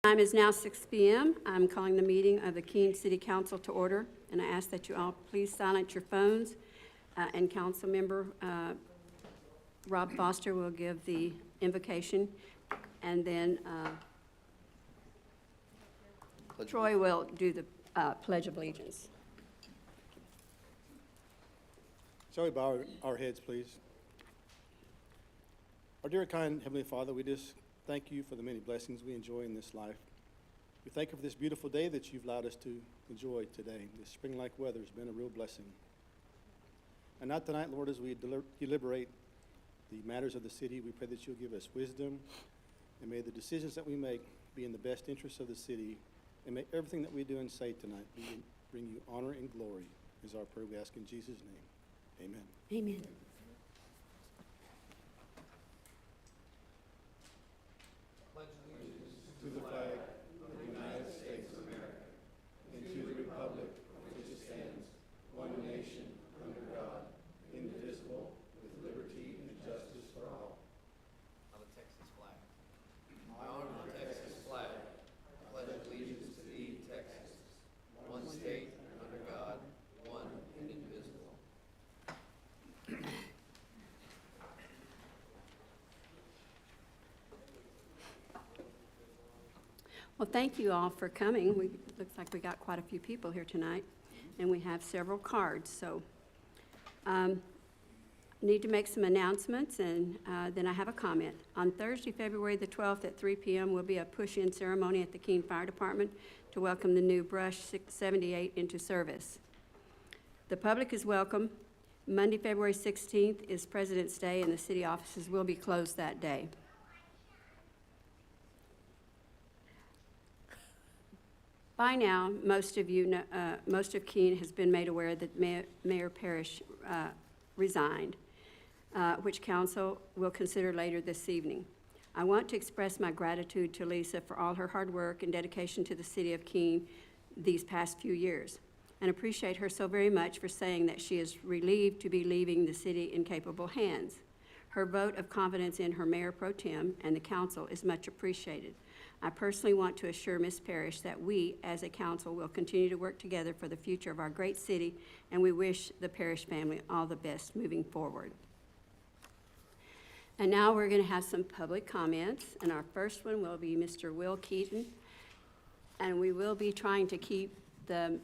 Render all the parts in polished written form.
Time is now 6 p.m. I'm calling the meeting of the Keene City Council to order, and I ask that you all please silence your phones, and Council Member Rob Foster will give the invocation, and then Troy will do the Pledge of Allegiance. Shall we bow our heads, please? Our dear kind Heavenly Father, we just thank you for the many blessings we enjoy in this life. We thank you for this beautiful day that you've allowed us to enjoy today. This spring-like weather has been a real blessing. And now tonight, Lord, as we deliberate the matters of the city, we pray that you'll give us wisdom, and may the decisions that we make be in the best interests of the city, and may everything that we do and say tonight bring you honor and glory, is our prayer we ask in Jesus' name. Amen. Amen. To the flag of the United States of America, and to the republic for which it stands, one nation, under God, indivisible, with liberty and justice for all. On the Texas flag. I honor the Texas flag. I pledge allegiance to thee, Texas, one state, under God, one and indivisible. Well, thank you all for coming. Looks like we got quite a few people here tonight, and we have several cards. So, need to make some announcements, and then I have a comment. On Thursday, February the 12th at 3 p.m. will be a push-in ceremony at the Keene Fire Department to welcome the new Brush 678 into service. The public is welcome. Monday, February 16th is President's Day, and the city offices will be closed that day. By now, most of Keene has been made aware that Mayor Parrish resigned, which council will consider later this evening. I want to express my gratitude to Lisa for all her hard work and dedication to the city of Keene these past few years, and appreciate her so very much for saying that she is relieved to be leaving the city in capable hands. Her vote of confidence in her mayor pro tem and the council is much appreciated. I personally want to assure Ms. Parrish that we, as a council, will continue to work together for the future of our great city, and we wish the Parrish family all the best moving forward. And now we're going to have some public comments, and our first one will be Mr. Will Keene, and we will be trying to keep the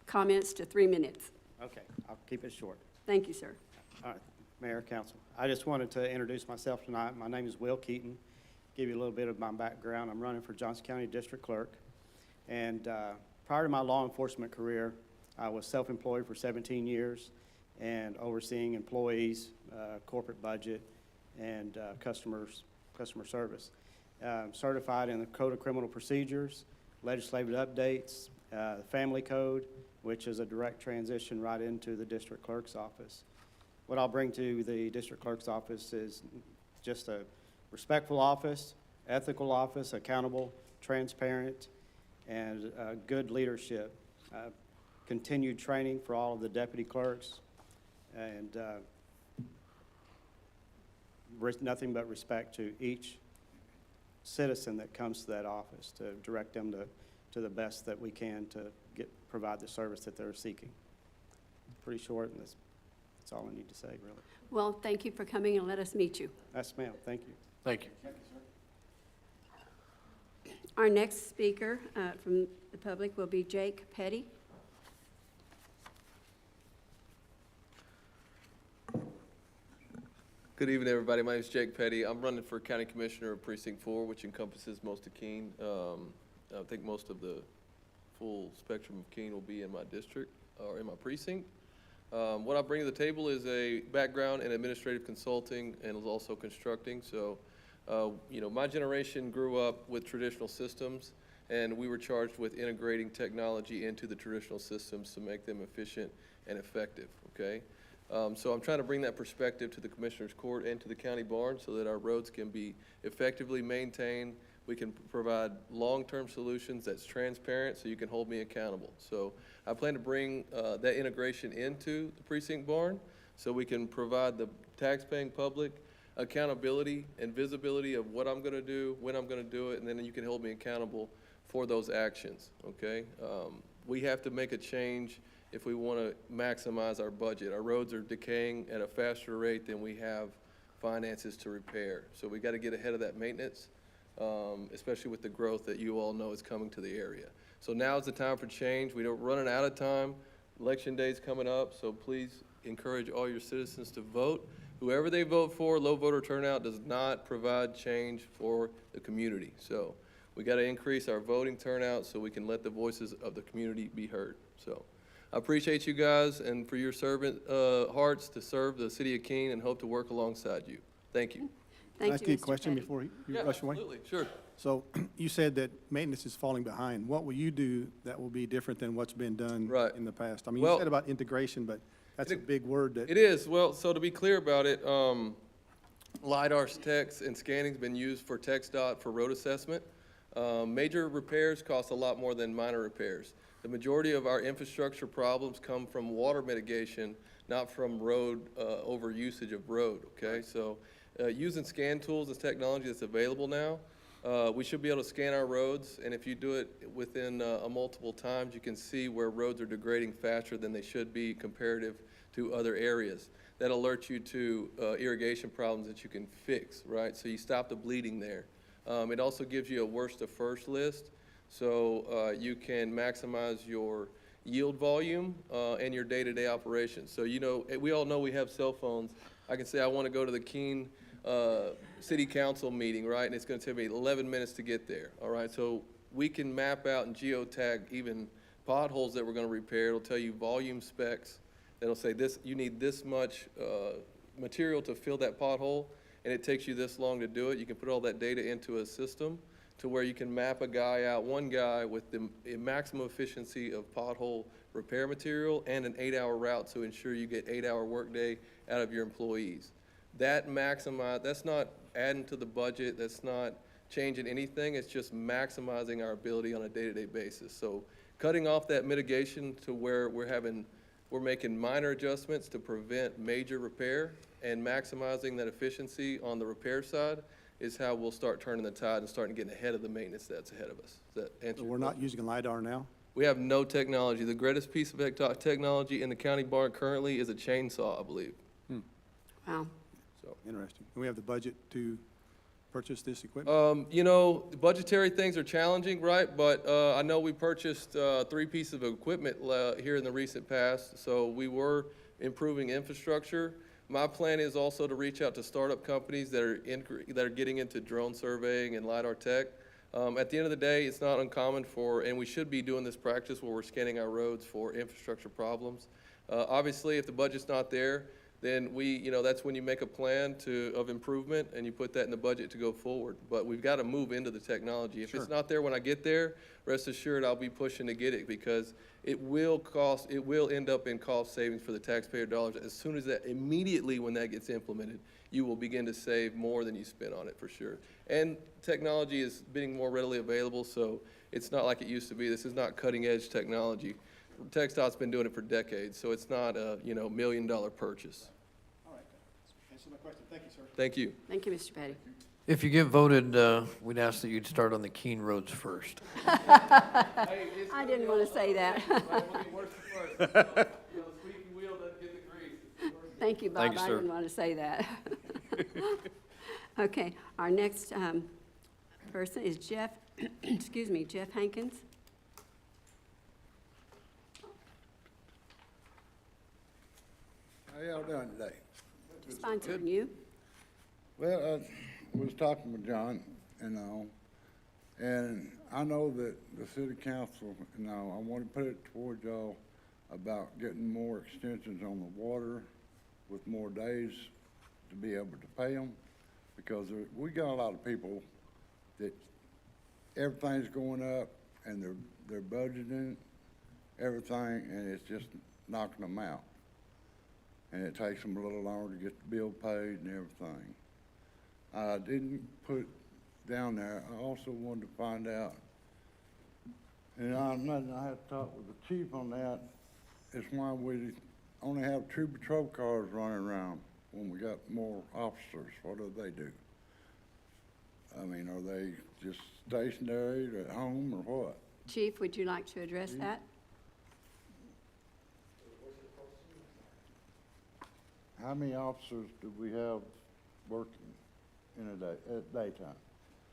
comments to 3 minutes. Okay, I'll keep it short. Thank you, sir. All right, Mayor, Council. I just wanted to introduce myself tonight. My name is Will Keene. Give you a little bit of my background. I'm running for Johnson County District Clerk. And prior to my law enforcement career, I was self-employed for 17 years and overseeing employees, corporate budget, and customer service. Certified in the Code of Criminal Procedures, legislative updates, Family Code, which is a direct transition right into the District Clerk's office. What I'll bring to the District Clerk's office is just a respectful office, ethical office, accountable, transparent, and good leadership. Continued training for all of the deputy clerks, and nothing but respect to each citizen that comes to that office to direct them to the best that we can to provide the service that they're seeking. Pretty short, and that's all I need to say, really. Well, thank you for coming, and let us meet you. Yes, ma'am. Thank you. Thank you. Our next speaker from the public will be Jake Petty. Good evening, everybody. My name is Jake Petty. I'm running for County Commissioner of Precinct 4, which encompasses most of Keene. I think most of the full spectrum of Keene will be in my district or in my precinct. What I bring to the table is a background in administrative consulting and also constructing. So, my generation grew up with traditional systems, and we were charged with integrating technology into the traditional systems to make them efficient and effective, okay? So I'm trying to bring that perspective to the Commissioner's Court and to the county barn so that our roads can be effectively maintained. We can provide long-term solutions that's transparent so you can hold me accountable. So I plan to bring that integration into the precinct barn so we can provide the tax-paying public accountability and visibility of what I'm gonna do, when I'm gonna do it, and then you can hold me accountable for those actions, okay? We have to make a change if we wanna maximize our budget. Our roads are decaying at a faster rate than we have finances to repair. So we gotta get ahead of that maintenance, especially with the growth that you all know is coming to the area. So now's the time for change. We're running out of time. Election day's coming up, so please encourage all your citizens to vote. Whoever they vote for, low voter turnout does not provide change for the community. So we got to increase our voting turnout so we can let the voices of the community be heard. So I appreciate you guys and for your servant hearts to serve the city of Keene, and hope to work alongside you. Thank you. Can I Thank ask you, you a Mr. question Petty. before you Yeah, rush away? absolutely, sure. So you said that maintenance is falling behind. What will you do that will be different than what's been done Right. in the past? I mean, you Well, said about integration, but that's a big word that. It is. Well, so to be clear about it, LiDAR text and scanning's been used for TxDOT for road assessment. Major repairs cost a lot more than minor repairs. The majority of our infrastructure problems come from water mitigation, not from road, over usage of road, okay? So, using scan tools is technology that's available now. We should be able to scan our roads, and if you do it within multiple times, you can see where roads are degrading faster than they should be comparative to other areas. That alerts you to irrigation problems that you can fix, right? So you stop the bleeding there. It also gives you a worst to first list, so you can maximize your yield volume and your day-to-day operations. So, you know, we all know we have cell phones. I can say I want to go to the Keene City Council meeting, right? And it's going to take me 11 minutes to get there, all right? So we can map out and geotag even potholes that we're going to repair. It'll tell you volume specs. It'll say this, you need this much material to fill that pothole, and it takes you this long to do it. You can put all that data into a system to where you can map a guy out, one guy with the maximum efficiency of pothole repair material and an 8-hour route to ensure you get 8-hour workday out of your employees. That's not adding to the budget, that's not changing anything, it's just maximizing our ability on a day-to-day basis. So cutting off that mitigation to where we're making minor adjustments to prevent major repair and maximizing that efficiency on the repair side is how we'll start turning the tide and starting getting ahead of the maintenance that's ahead of us. Does that answer So your we're not question? using LiDAR now? We have no technology. The greatest piece of technology in the county barn currently is a chainsaw, I believe. Wow. So, Interesting. And we have the budget to purchase this equipment? you know, budgetary things are challenging, right? But I know we purchased 3 pieces of equipment here in the recent past, so we were improving infrastructure. My plan is also to reach out to startup companies that are getting into drone surveying and LiDAR tech. At the end of the day, it's not uncommon and we should be doing this practice where we're scanning our roads for infrastructure problems. Obviously, if the budget's not there, then that's when you make a plan of improvement and you put that in the budget to go forward. But we've got to move into the technology. If it's not there when I get there, rest assured I'll be pushing to get it because it will end up in cost savings for the taxpayer dollars. As soon as immediately when that gets implemented, you will begin to save more than you spend on it for sure. And technology is being more readily available, so it's not like it used to be. This is not cutting edge technology. TxDOT's been doing it for decades, so it's not a $1 million purchase. All right. Answer my question. Thank you, sir. Thank you. Thank you, Mr. Petty. If you get voted, we'd ask that you'd start on the Keene roads first. I didn't want to say that. Thank you, Bob. Thank you, I sir. didn't want to say that. Okay, our next person is Jeff, Jeff Hankins. How y'all doing today? Just fine, sir. And you? Well, I was talking with John and all, and I know that the city council, I want to put it toward y'all about getting more extensions on the water with more days to be able to pay them, because we got a lot of people that everything's going up and they're budgeting everything, and it's just knocking them out. And it takes them a little longer to get the bill paid and everything. I didn't put down there, I also wanted to find out, and I had to talk with the chief on that, is why we only have 2 patrol cars running around when we got more officers, what do they do? I mean, are they just stationary at home or what? Chief, would you like to address that? How many officers do we have working in a day, at daytime?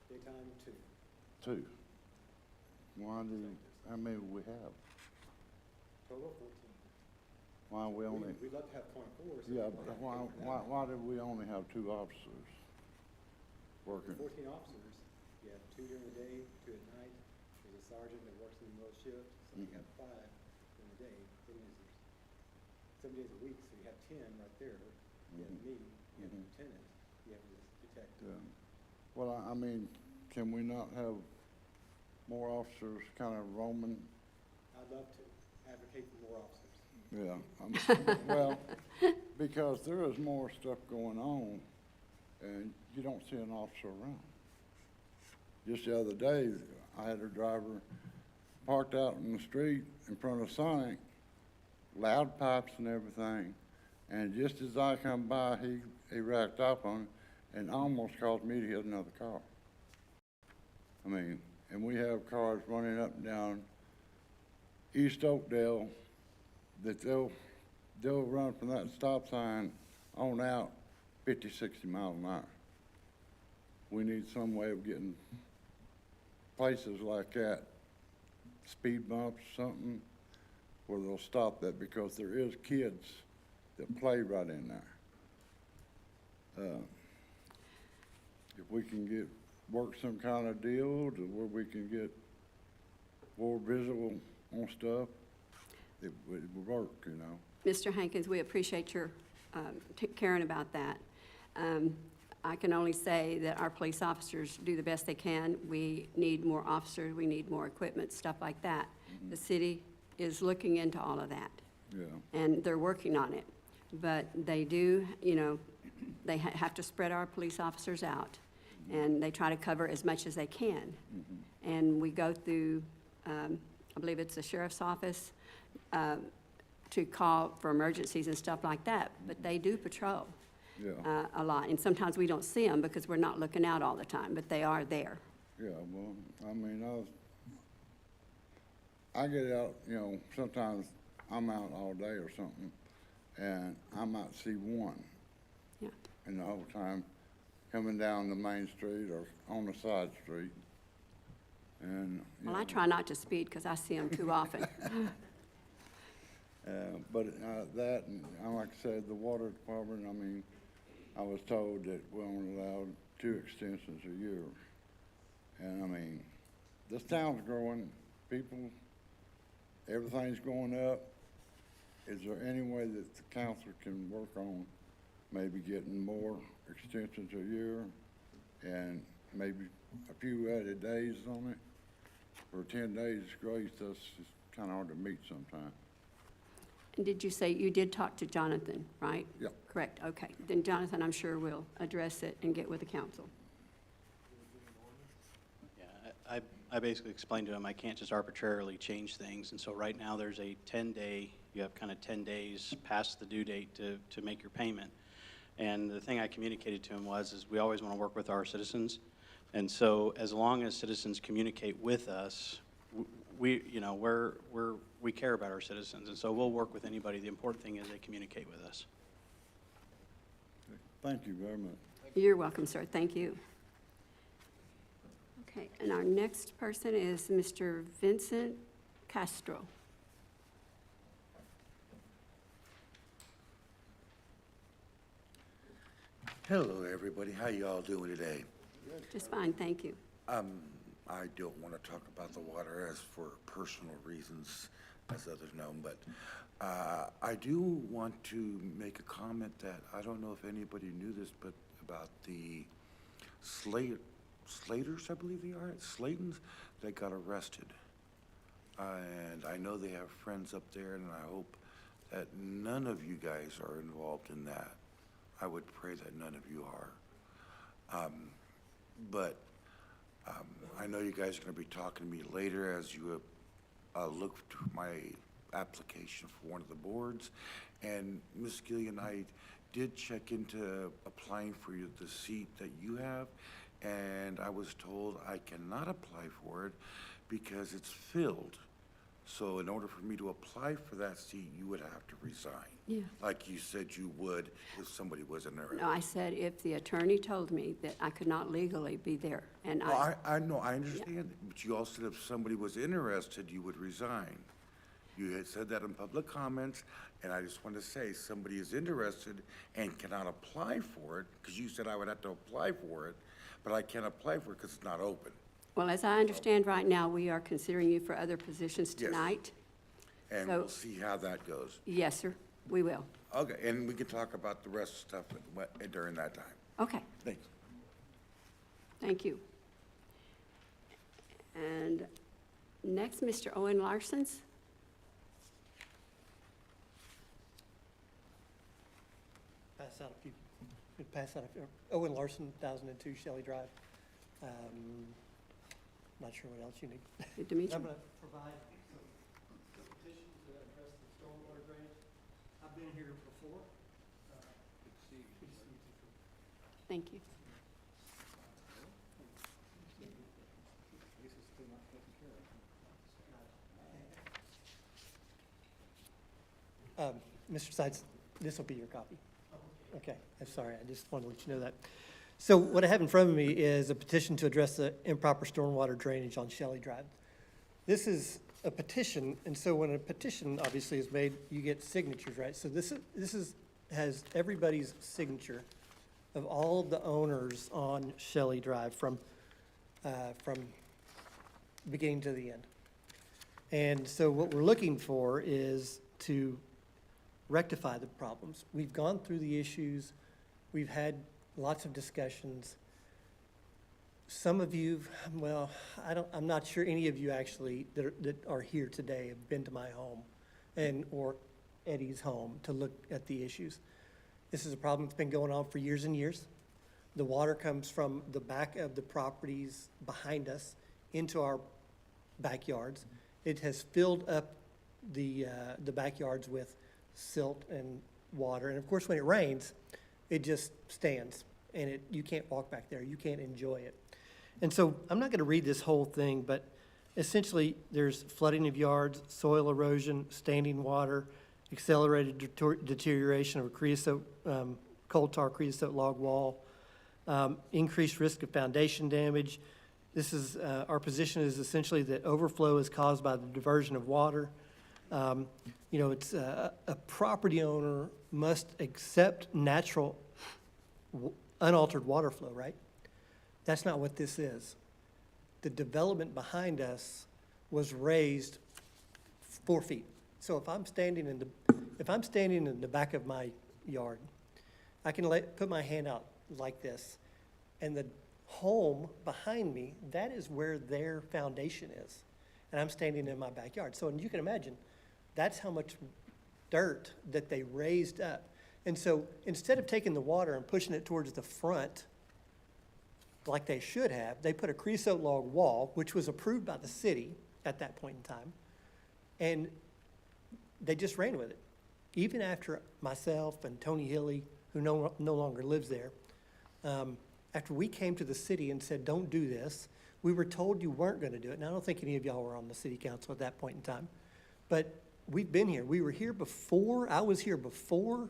Daytime, 2. Two. How many do we have? Total 14. Why we only, We'd love to have 24. yeah, but why did we only have 2 officers working? 14 officers, you have 2 during the day, 2 at night. There's a sergeant that works in the middle shift, so you have 5 during the day. That means there's 7 days a week, so you have 10 right there. You have me, you have the lieutenant, you have the detective. Yeah. Well, I mean, can we not have more officers kind of roaming? I'd love to advocate for more officers. Yeah, well, because there is more stuff going on, and you don't see an officer around. Just the other day, I had a driver parked out in the street in front of Sonic, loud pipes and everything, and just as I come by, he racked up on it and almost caused me to hit another car. I mean, and we have cars running up and down East Oakdale that they'll run from that stop sign on out 50, 60 miles an hour. We need some way of getting places like that, speed bumps, something, where they'll stop that, because there is kids that play right in there. If we can work some kind of deal to where we can get more visual on stuff, it would work, you know. Mr. Hankins, we appreciate your caring about that. I can only say that our police officers do the best they can. We need more officers, we need more equipment, stuff like that. The city is looking into all of that, Yeah, and they're working on it. But they do, you know, they have to spread our police officers out, and they try to cover as much as they can. And we go through, I believe it's the sheriff's office, to call for emergencies and stuff like that, but they do patrol yeah, a lot. And sometimes we don't see them because we're not looking out all the time, but they are there. yeah, well, I mean, I get out, you know, sometimes I'm out all day or something, and I might see one Yeah. in the whole time coming down the main street or on the side street. And, you Well, I know, try not to speed because I see them too often. But that, and like I said, the water department, I mean, I was told that we're only allowed 2 extensions a year. And I mean, this town's growing, people, everything's going up. Is there any way that the council can work on maybe getting more extensions a year and maybe a few added days on it? For 10 days grace, that's just kind of hard to meet sometimes. And did you say you did talk to Jonathan, right? Yep. Correct, okay. Then Jonathan, I'm sure will address it and get with the council. Yeah, I basically explained to him I can't just arbitrarily change things, and so right now there's a 10-day, you have kind of 10 days past the due date to make your payment. And the thing I communicated to him is we always want to work with our citizens, and so as long as citizens communicate with us, we care about our citizens, and so we'll work with anybody. The important thing is they communicate with us. Thank you very much. You're welcome, sir. Thank you. Okay, and our next person is Mr. Vincent Castro. Hello, everybody. How you all doing today? Just fine, thank you. I don't want to talk about the water as for personal reasons, as others know, but I do want to make a comment that I don't know if anybody knew this, but about the Slaters, I believe they are, Slaytons, that got arrested. And I know they have friends up there, and I hope that none of you guys are involved in that. I would pray that none of you are. But I know you guys are going to be talking to me later as you look through my application for one of the boards. And Ms. Gillian, I did check into applying for the seat that you have, and I was told I cannot apply for it because it's filled. So in order for me to apply for that seat, you would have to resign. Yeah. Like you said you would if somebody was interested. No, I said if the attorney told me that I could not legally be there, and Well, I know, I understand, but you also said if somebody was interested, you would resign. You had said that in public comments, and I just want to say, somebody is interested and cannot apply for it, because you said I would have to apply for it, but I can't apply for it because it's not open. Well, as I understand right now, we are considering you for other positions Yes. tonight. And So- we'll see how that goes. Yes, sir, we will. Okay, and we can talk about the rest of stuff during that time. Okay, Thanks. thank you. And next, Mr. Owen Larsons. Pass out a few. Owen Larson, 1002 Shelley Drive. Not sure what else you need. Good to meet I'm you. going to provide some petitions to address the stormwater drainage. I've been here before. Good to see you. Thank you. Mr. Sides, this will be your copy. Okay, I'm sorry, I just wanted to let you know that. So what I have in front of me is a petition to address the improper stormwater drainage on Shelley Drive. This is a petition, and so when a petition obviously is made, you get signatures, right? So this has everybody's signature of all of the owners on Shelley Drive from beginning to the end. And so what we're looking for is to rectify the problems. We've gone through the issues. We've had lots of discussions. Some of you, well, I'm not sure any of you actually that are here today have been to my home or Eddie's home to look at the issues. This is a problem that's been going on for years and years. The water comes from the back of the properties behind us into our backyards. It has filled up the backyards with silt and water. And of course, when it rains, it just stands and you can't walk back there. You can't enjoy it. And so I'm not going to read this whole thing, but essentially there's flooding of yards, soil erosion, standing water, accelerated deterioration of a creosote, coal tar creosote log wall, increased risk of foundation damage. This is, our position is essentially that overflow is caused by the diversion of water. It's a property owner must accept natural, unaltered water flow, right? That's not what this is. The development behind us was raised 4 feet. So if I'm standing in the back of my yard, I can put my hand out like this, and the home behind me, that is where their foundation is, and I'm standing in my backyard. So you can imagine, that's how much dirt that they raised up. And so instead of taking the water and pushing it towards the front, like they should have, they put a creosote log wall, which was approved by the city at that point in time, and they just ran with it. Even after myself and Tony Hilly, who no longer lives there, after we came to the city and said, don't do this, we were told you weren't going to do it. And I don't think any of y'all were on the city council at that point in time. But we've been here. We were here before. I was here before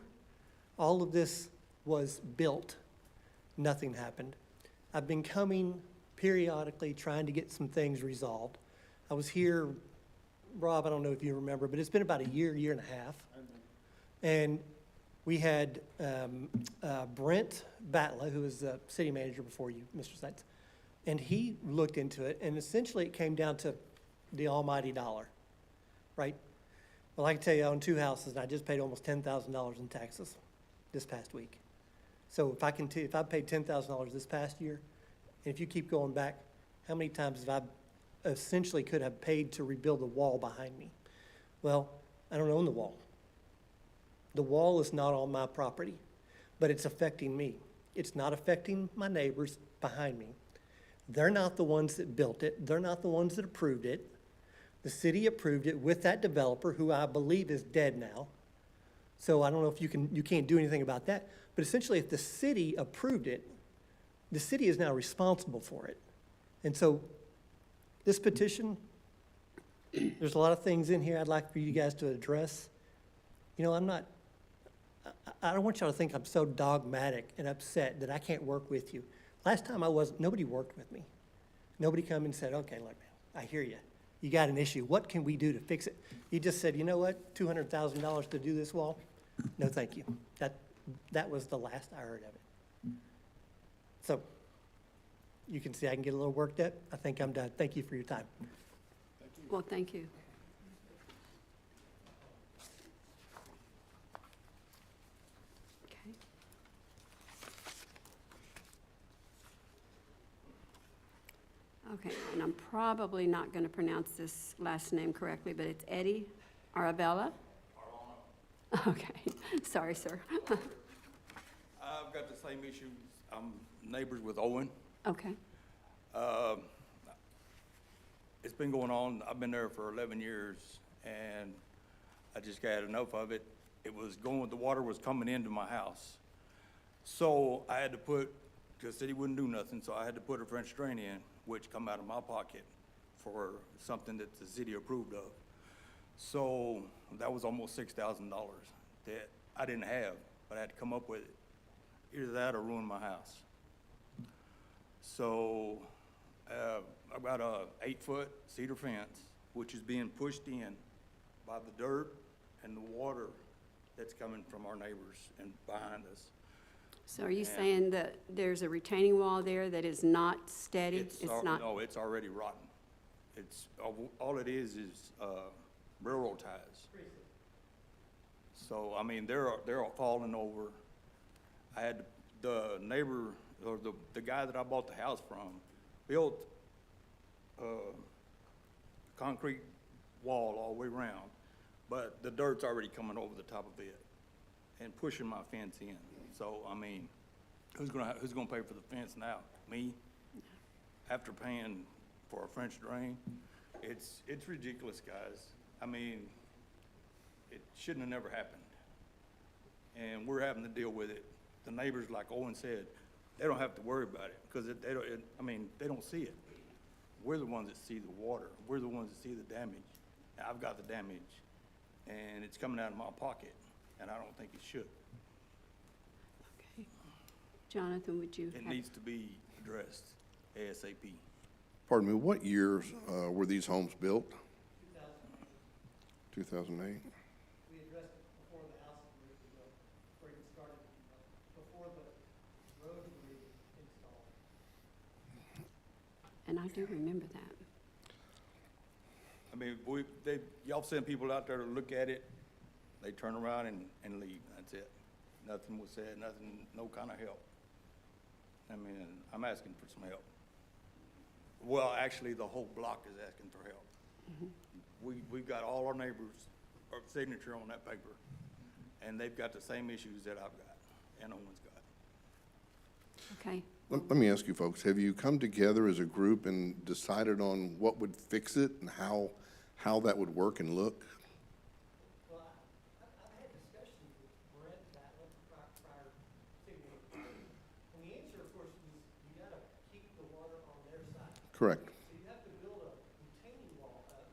all of this was built. Nothing happened. I've been coming periodically trying to get some things resolved. I was here, Rob, I don't know if you remember, but it's been about a year and a half. And we had Brent Batla, who was the city manager before you, Mr. Seitz, and he looked into it, and essentially it came down to the almighty dollar, right? Well, I can tell you I own 2 houses, and I just paid almost $10,000 in taxes this past week. So if I paid $10,000 this past year, and if you keep going back, how many times have I essentially could have paid to rebuild the wall behind me? Well, I don't own the wall. The wall is not on my property, but it's affecting me. It's not affecting my neighbors behind me. They're not the ones that built it. They're not the ones that approved it. The city approved it with that developer, who I believe is dead now. So I don't know if you can't do anything about that. But essentially, if the city approved it, the city is now responsible for it. And so this petition, there's a lot of things in here I'd like for you guys to address. You know, I don't want y'all to think I'm so dogmatic and upset that I can't work with you. Last time nobody worked with me. Nobody come and said, okay, look, man, I hear you. You got an issue. What can we do to fix it? You just said, you know what, $200,000 to do this wall? No, thank you. That was the last I heard of it. So you can see I can get a little worked up. I think I'm done. Thank you for your time. Well, thank you. Okay. Okay, and I'm probably not going to pronounce this last name correctly, but it's Eddie Arabella? Okay, sorry, sir. I've got the same issue. I'm neighbors with Owen. Okay, It's been going on, I've been there for 11 years, and I just got enough of it. The water was coming into my house. So I had to because the city wouldn't do nothing, so I had to put a French drain in, which come out of my pocket for something that the city approved of. So that was almost $6,000 that I didn't have, but I had to come up with it. Either that or ruin my house. So I've got a 8-foot cedar fence, which is being pushed in by the dirt and the water that's coming from our neighbors and behind us. so are you saying that there's a retaining wall there that is not steady? No, it's already rotten. All it is railroad ties. So, I mean, they're all falling over. I had the neighbor, or the guy that I bought the house from, built a concrete wall all the way around, but the dirt's already coming over the top of it and pushing my fence in. So, I mean, who's gonna pay for the fence now? Me? After paying for a French drain? It's ridiculous, guys. I mean, it shouldn't have never happened. And we're having to deal with it. The neighbors, like Owen said, they don't have to worry about it, because they don't see it. We're the ones that see the water. We're the ones that see the damage. Now, I've got the damage, and it's coming out of my pocket, and I don't think it should. Okay. Jonathan, would you? It needs to be addressed ASAP. Pardon me, what years were these homes built? 2008. We addressed it before the house was built, before it even started, before the road was installed. And I do remember that. I mean, y'all send people out there to look at it, they turn around and leave, that's it. Nothing was said, no kind of help. I mean, I'm asking for some help. Well, actually, the whole block is asking for help. We've got all our neighbors' signature on that paper, and they've got the same issues that I've got, and Owen's got. Okay. Let me ask you folks, have you come together as a group and decided on what would fix it and how that would work and look? Well, I've had discussions with Brent Batlett prior to me. And the answer, of course, is you gotta keep the water on their side. Correct. So you have to build a retaining wall up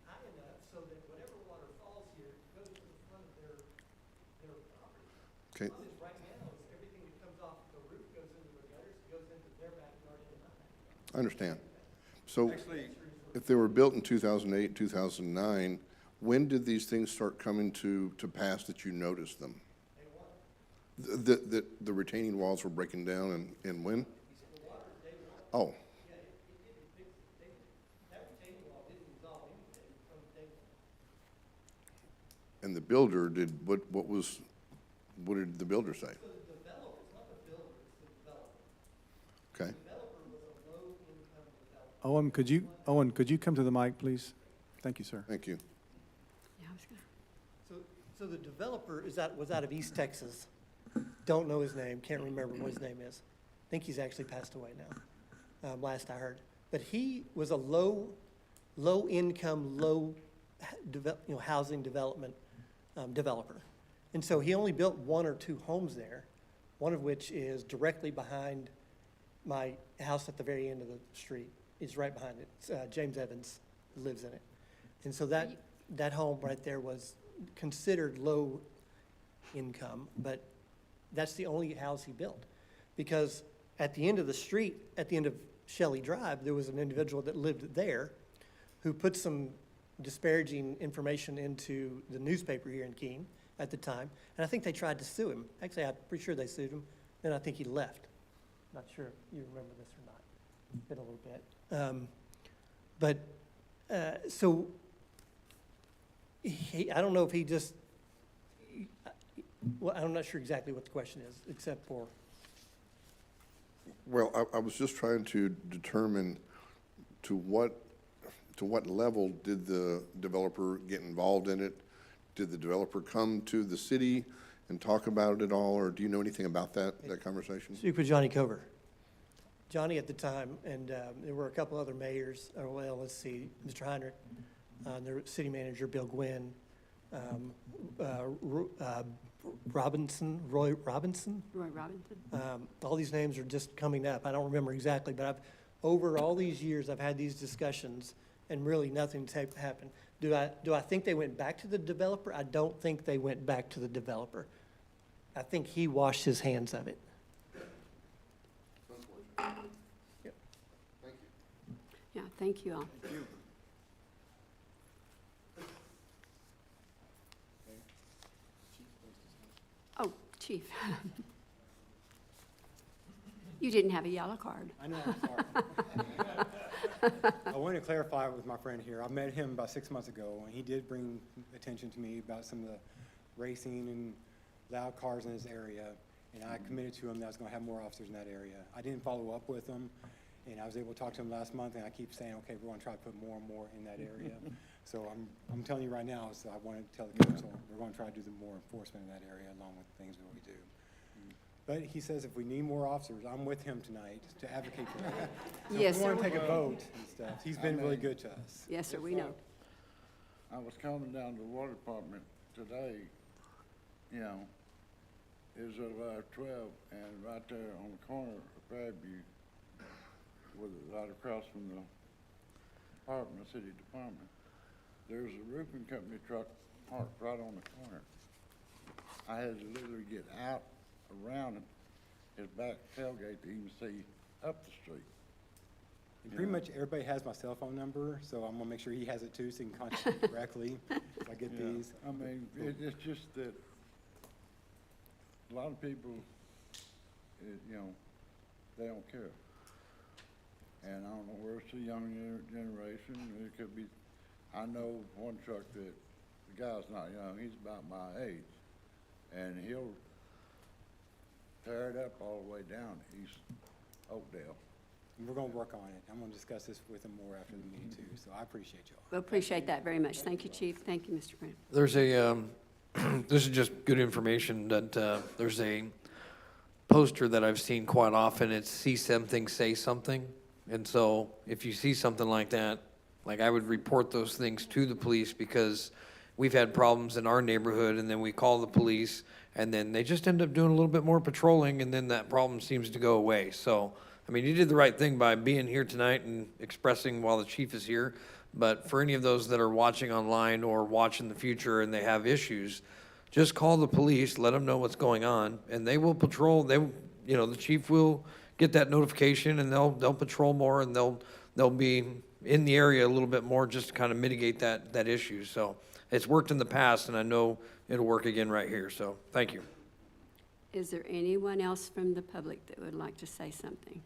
high enough so that whatever water falls here goes to the front of their property. Okay. Because right now, is everything that comes off the roof goes into the gutters, goes into their backyard and my backyard. I understand. So Actually, if they were built in 2008, 2009, when did these things start coming to pass that you noticed them? The retaining walls were breaking down and when? Oh. And the builder what did the builder say? So the developer, it's not the builder, it's the developer. Okay. The developer was a low-income developer. Owen, could you come to the mic, please? Thank you, sir. Thank you. Yeah, I was gonna. So the developer was out of East Texas. Don't know his name, can't remember what his name is. I think he's actually passed away now, last I heard. But he was a low-income, housing development developer. And so he only built 1 or 2 homes there, one of which is directly behind my house at the very end of the street. It's right behind it. It's, James Evans lives in it. And so that home right there was considered low income, but that's the only house he built. Because at the end of the street, at the end of Shelley Drive, there was an individual that lived there who put some disparaging information into the newspaper here in Keene at the time, and I think they tried to sue him. Actually, I'm pretty sure they sued him, then I think he left. Not sure if you remember this or not. It's been a little bit. So, I don't know if he just, well, I'm not sure exactly what the question is, except for, Well, I was just trying to determine to what level did the developer get involved in it? Did the developer come to the city and talk about it at all, or do you know anything about that conversation? speak with Johnny Cover. Johnny at the time, and there were a couple other mayors, or well, let's see, Mr. Heinrich, their city manager, Bill Gwynn, Roy Robinson. All these names are just coming up. I don't remember exactly, but over all these years, I've had these discussions, and really nothing's happened. Do I think they went back to the developer? I don't think they went back to the developer. I think he washed his hands of it. Yep. Thank you. Yeah, thank you all. Oh, Chief. You didn't have a yellow card. I know, I'm sorry. I want to clarify with my friend here. I met him about 6 months ago, and he did bring attention to me about some of the racing and loud cars in his area, and I committed to him that I was going to have more officers in that area. I didn't follow up with him, and I was able to talk to him last month, and I keep saying, okay, we're going to try to put more and more in that area. So I'm telling you right now, so I want to tell the council, we're going to try to do more enforcement in that area along with things that we do. But he says if we need more officers, I'm with him tonight to advocate for that. So Yes, if we want sir. to take a vote and stuff, he's been really good to us. Yes, sir, we know. I was coming down to the water department today, you know, it was at 12, and right there on the corner of Fairview, right across from the department, the city department, there's a roofing company truck parked right on the corner. I had to literally get out around his back tailgate to even see up the street. And pretty much everybody has my cell phone number, so I'm gonna make sure he has it too, so he can contact me directly if I get Yeah, these. I mean, it's just that a lot of people, you know, they don't care. And I don't know where it's the young generation, it could be, I know one truck that, the guy's not young, he's about my age, and he'll tear it up all the way down East Oakdale. And we're gonna work on it. I'm gonna discuss this with him more after the meeting too, so I appreciate y'all. We appreciate that very much. Thank you, Chief. Thank you, Mr. Brown. There's a, this is just good information that, there's a poster that I've seen quite often. It's see something, say something. And so if you see something like that, like I would report those things to the police because we've had problems in our neighborhood and then we call the police and then they just end up doing a little bit more patrolling and then that problem seems to go away. So, I mean, you did the right thing by being here tonight and expressing while the chief is here. But for any of those that are watching online or watch in the future and they have issues, just call the police, let them know what's going on, and they will patrol. They, you know, the chief will get that notification and they'll patrol more and they'll be in the area a little bit more just to kind of mitigate that issue. So it's worked in the past and I know it'll work again right here. So thank you. Is there anyone else from the public that would like to say something?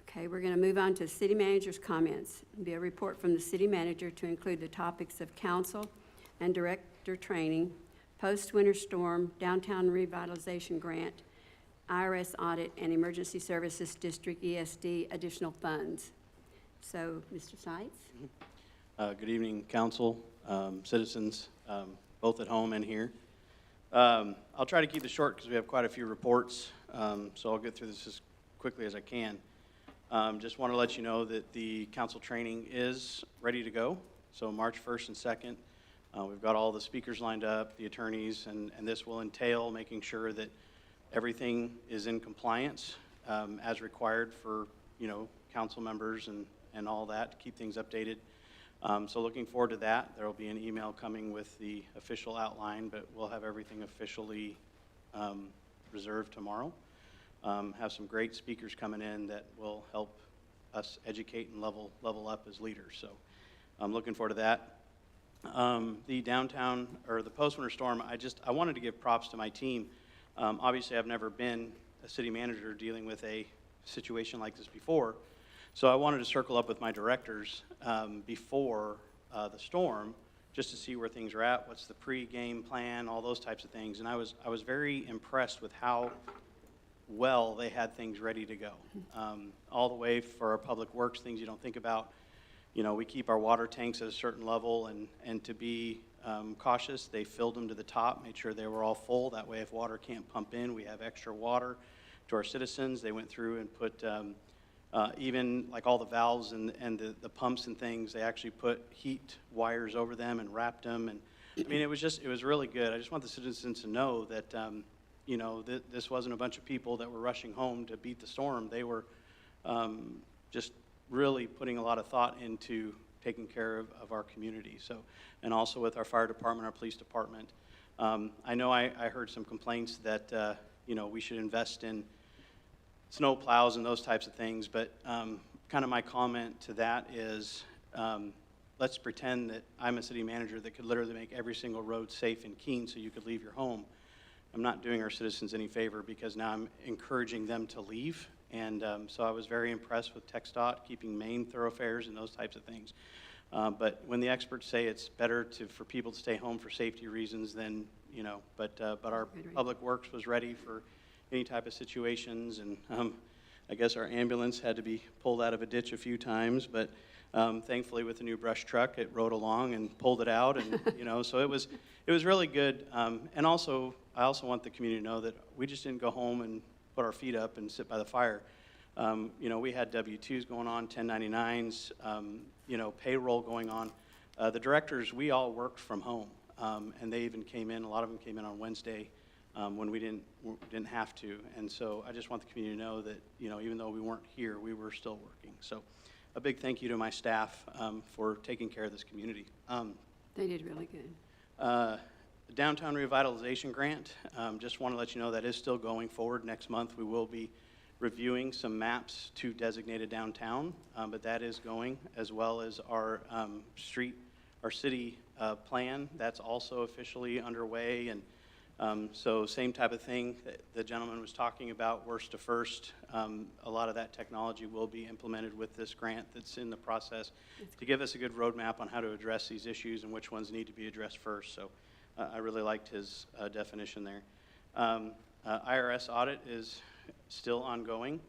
Okay, we're going to move on to city manager's comments. It'll be a report from the city manager to include the topics of council and director training, post-winter storm, downtown revitalization grant, IRS audit, and emergency services district ESD additional funds. So, Mr. Seitz? Good evening, council, citizens, both at home and here. I'll try to keep this short because we have quite a few reports, so I'll get through this as quickly as I can. Just want to let you know that the council training is ready to go. So March 1st and 2nd, We've got all the speakers lined up, the attorneys, and this will entail making sure that everything is in compliance as required for, council members and all that to keep things updated. So looking forward to that. There will be an email coming with the official outline, but we'll have everything officially reserved tomorrow. Have some great speakers coming in that will help us educate and level up as leaders. So I'm looking forward to that. The downtown, or the post-winter storm, I wanted to give props to my team. Obviously, I've never been a city manager dealing with a situation like this before. So I wanted to circle up with my directors before the storm, just to see where things are at, what's the pre-game plan, all those types of things. And I was very impressed with how well they had things ready to go. All the way for our public works, things you don't think about. We keep our water tanks at a certain level, and to be cautious, they filled them to the top, made sure they were all full. That way, if water can't pump in, we have extra water to our citizens. They went through and put even like all the valves and the pumps and things, they actually put heat wires over them and wrapped them. And I mean, it was really good. I just want the citizens to know that, this wasn't a bunch of people that were rushing home to beat the storm. They were just really putting a lot of thought into taking care of our community. So, and also with our fire department, our police department. I know I heard some complaints that, we should invest in snow plows and those types of things, but kind of my comment to that is let's pretend that I'm a city manager that could literally make every single road safe in Keene so you could leave your home. I'm not doing our citizens any favor because now I'm encouraging them to leave. And so I was very impressed with TxDOT keeping main thoroughfares and those types of things. But when the experts say it's better for people to stay home for safety reasons, then, but our public works was ready for any type of situations. And I guess our ambulance had to be pulled out of a ditch a few times, but thankfully with the new brush truck, it rode along and pulled it out. And, so it was really good. And also, I also want the community to know that we just didn't go home and put our feet up and sit by the fire. We had W-2s going on, 1099s, payroll going on. The directors, we all worked from home, and they even came in, a lot of them came in on Wednesday when we didn't have to. And so I just want the community to know that, even though we weren't here, we were still working. So a big thank you to my staff for taking care of this community. They did really good. Downtown Revitalization Grant, just want to let you know that is still going forward. Next month we will be reviewing some maps to designated downtown, but that is going, as well as our city plan. That's also officially underway. And so same type of thing that the gentleman was talking about, worst to first. A lot of that technology will be implemented with this grant that's in the process to give us a good roadmap on how to address these issues and which ones need to be addressed first. So I really liked his definition there. IRS audit is still ongoing,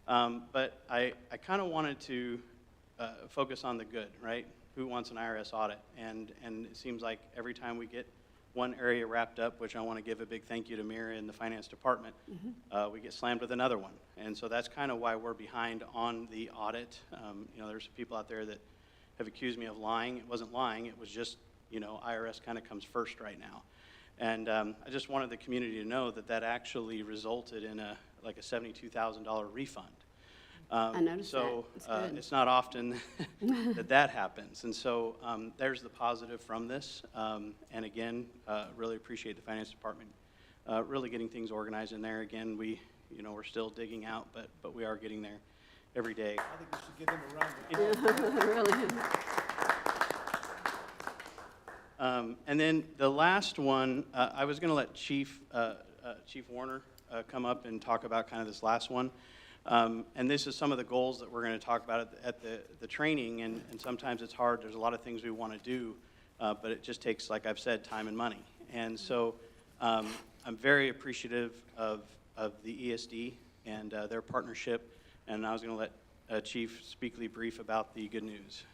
but I kind of wanted to focus on the good, right? Who wants an IRS audit? And it seems like every time we get one area wrapped up, which I want to give a big thank you to Mira in the finance department, we get slammed with another one. And so that's kind of why we're behind on the audit. There's people out there that have accused me of lying. It wasn't lying, it was just, IRS kind of comes first right now. And I just wanted the community to know that actually resulted in a $72,000 refund. I noticed so that. It's good. It's not often that happens. And so there's the positive from this. And again, really appreciate the finance department really getting things organized in there. Again, we're still digging out, but we are getting there every day. I think we should give them a round of applause. Really. And then the last one, I was going to let Chief Warner come up and talk about kind of this last one. And this is some of the goals that we're going to talk about at the training, and sometimes it's hard. There's a lot of things we want to do, but it just takes, like I've said, time and money. And so I'm very appreciative of the ESD and their partnership, and I was going to let Chief Speakley brief about the good news.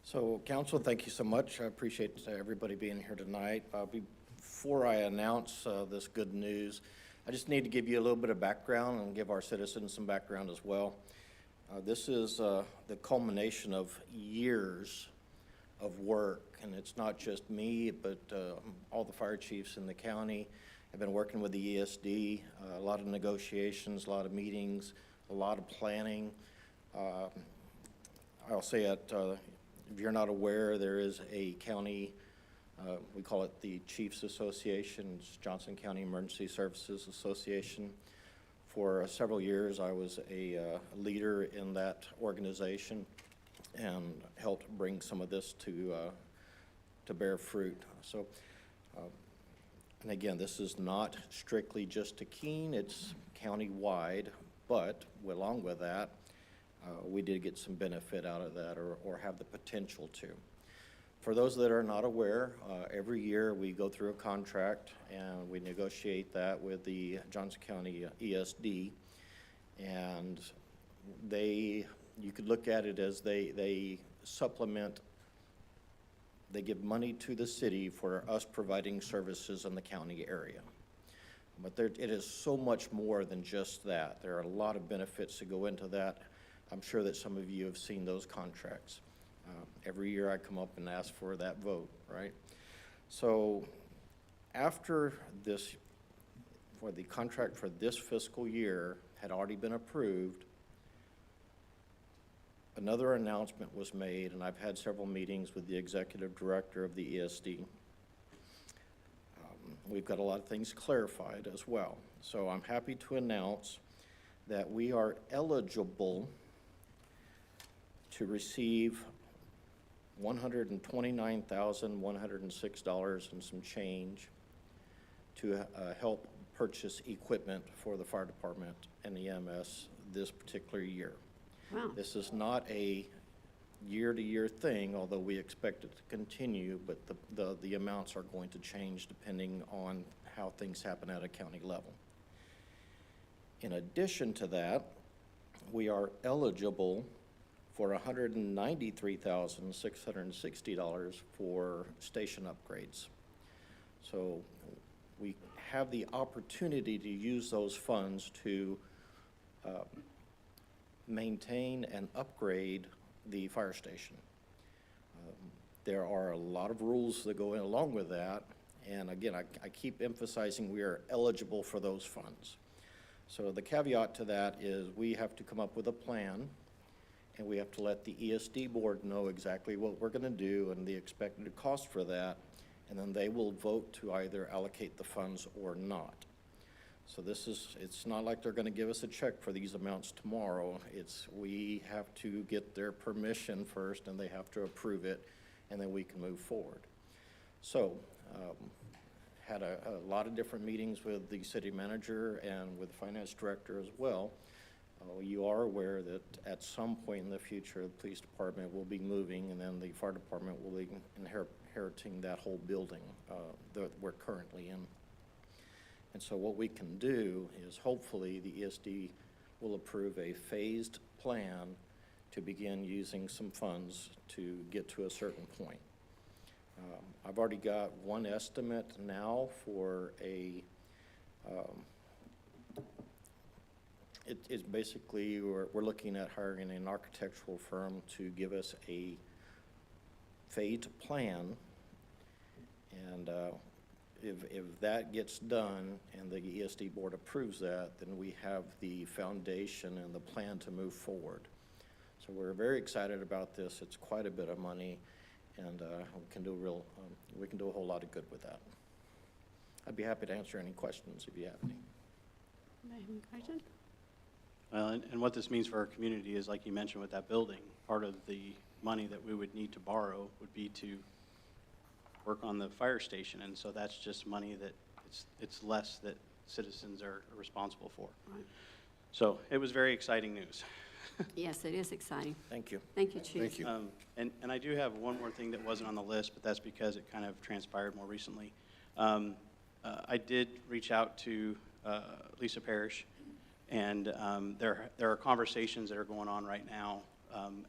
So, Council, thank you so much. I appreciate everybody being here tonight. Before I announce this good news, I just need to give you a little bit of background and give our citizens some background as well. This is the culmination of years of work, and it's not just me, but all the fire chiefs in the county have been working with the ESD, a lot of negotiations, a lot of meetings, a lot of planning. I'll say it, if you're not aware, there is a county, we call it the Chiefs Association, it's Johnson County Emergency Services Association. For several years, I was a leader in that organization and helped bring some of this to bear fruit. So, and again, this is not strictly just to Keene, it's county-wide, but along with that, we did get some benefit out of that or have the potential to. For those that are not aware, every year we go through a contract and we negotiate that with the Johnson County ESD. And you could look at it as they supplement, they give money to the city for us providing services in the county area. But it is so much more than just that. There are a lot of benefits that go into that. I'm sure that some of you have seen those contracts. Every year I come up and ask for that vote, right? So after this, for the contract for this fiscal year had already been approved, another announcement was made, and I've had several meetings with the executive director of the ESD. We've got a lot of things clarified as well. So I'm happy to announce that we are eligible to receive $129,106 and some change to help purchase equipment for the fire department and the EMS this particular year. Wow. This is not a year-to-year thing, although we expect it to continue, but the amounts are going to change depending on how things happen at a county level. In addition to that, we are eligible for $193,660 for station upgrades. So we have the opportunity to use those funds to maintain and upgrade the fire station. There are a lot of rules that go in along with that, and again, I keep emphasizing we are eligible for those funds. So the caveat to that is we have to come up with a plan, and we have to let the ESD board know exactly what we're going to do and the expected cost for that, and then they will vote to either allocate the funds or not. So it's not like they're going to give us a check for these amounts tomorrow. We have to get their permission first, and they have to approve it, and then we can move forward. So had a lot of different meetings with the city manager and with the finance director as well. You are aware that at some point in the future, the police department will be moving, and then the fire department will be inheriting that whole building that we're currently in. And so what we can do is hopefully the ESD will approve a phased plan to begin using some funds to get to a certain point. I've already got one estimate now for it's basically we're looking at hiring an architectural firm to give us a phased plan, and if that gets done and the ESD board approves that, then we have the foundation and the plan to move forward. So we're very excited about this. It's quite a bit of money, and we can do a whole lot of good with that. I'd be happy to answer any questions if you have any. Any question? Well, and what this means for our community is, like you mentioned with that building, part of the money that we would need to borrow would be to work on the fire station, and so that's just money that it's less that citizens are responsible for. Right. So it was very exciting news. Yes, it is exciting. Thank you. Thank you, Chief. Thank you. And I do have one more thing that wasn't on the list, but that's because it kind of transpired more recently. I did reach out to Lisa Parrish, and there are conversations that are going on right now,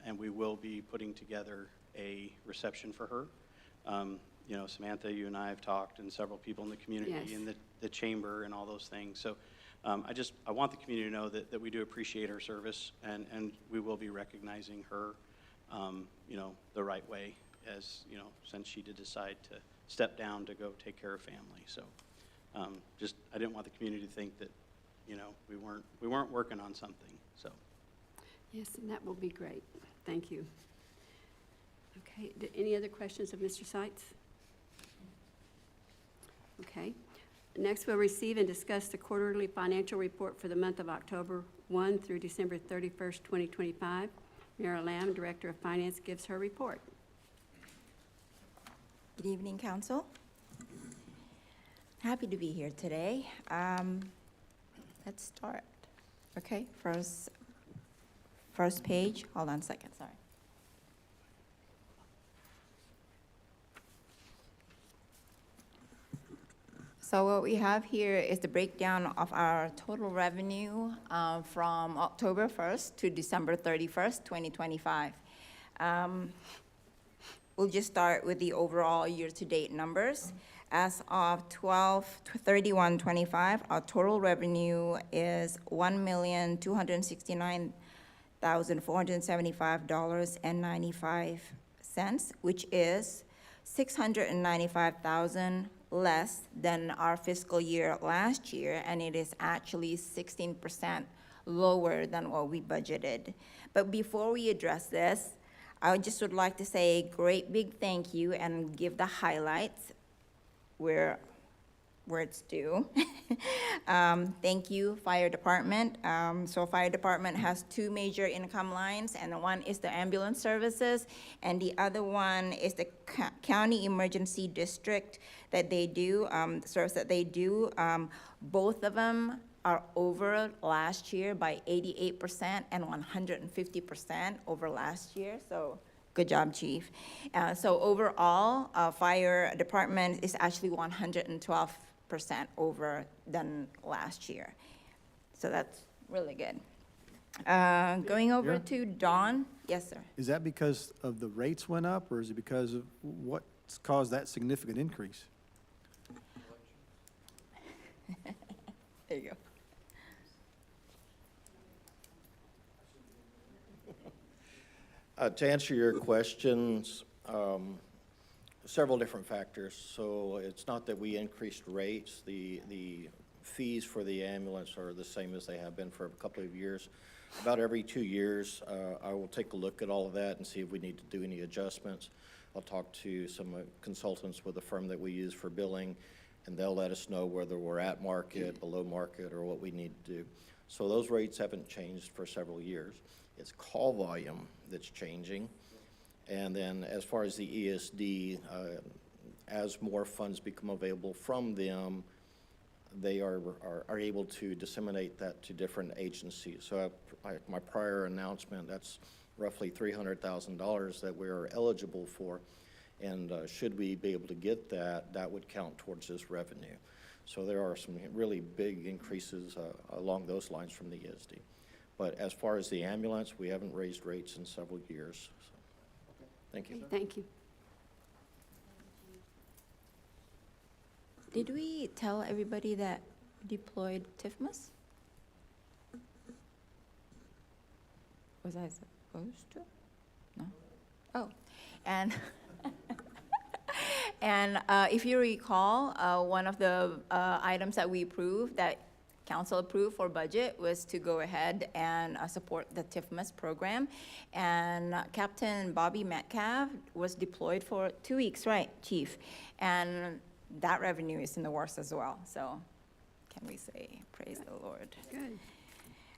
and we will be putting together a reception for her. You know, Samantha, you and I have talked, and several people in the community, Yes. and the chamber and all those things. So I want the community to know that we do appreciate her service, and we will be recognizing her, you know, the right way as, you know, since she did decide to step down to go take care of family. So just, I didn't want the community to think that, you know, we weren't working on something, so. Yes, and that will be great. Thank you. Okay, any other questions of Mr. Seitz? Okay. Next, we'll receive and discuss the quarterly financial report for the month of October 1 through December 31st, 2025. Mara Lamb, Director of Finance, gives her report. Good evening, Council. Happy to be here today. Let's start. Okay, first page. Hold on a second, sorry. So what we have here is the breakdown of our total revenue from October 1st to December 31st, 2025. We'll just start with the overall year-to-date numbers. As of 12/31/25, our total revenue is $1,269,475.95, which is $695,000 less than our fiscal year last year, and it is actually 16% lower than what we budgeted. But before we address this, I just would like to say a great big thank you and give the highlights where it's due. Thank you, Fire Department. So Fire Department has two major income lines, and one is the ambulance services, and the other one is the county emergency district that they do, the service that they do. Both of them are over last year by 88% and 150% over last year, so good job, Chief. So overall, Fire Department is actually 112% over than last year. So that's really good. Going over to Dawn. Yes, sir. Is that because of the rates went up, or is it because of what's caused that significant increase? There you go. To answer your questions, several different factors. So it's not that we increased rates. The fees for the ambulance are the same as they have been for a couple of years. About every 2 years, I will take a look at all of that and see if we need to do any adjustments. I'll talk to some consultants with the firm that we use for billing, and they'll let us know whether we're at market, below market, or what we need to do. So those rates haven't changed for several years. It's call volume that's changing. And then as far as the ESD, as more funds become available from them, they are able to disseminate that to different agencies. So my prior announcement, that's roughly $300,000 that we're eligible for. And should we be able to get that, that would count towards this revenue. So there are some really big increases along those lines from the ESD. But as far as the ambulance, we haven't raised rates in several years. So. Thank you. Okay, thank you. Did we tell everybody that deployed TIFMAS? Was I supposed to? No? Oh, and and if you recall, one of the items that we approved, that council approved for budget, was to go ahead and support the TIFMAS program. And Captain Bobby Metcalf was deployed for 2 weeks, right, Chief? And that revenue is in the works as well. So can we say praise the Lord? Good.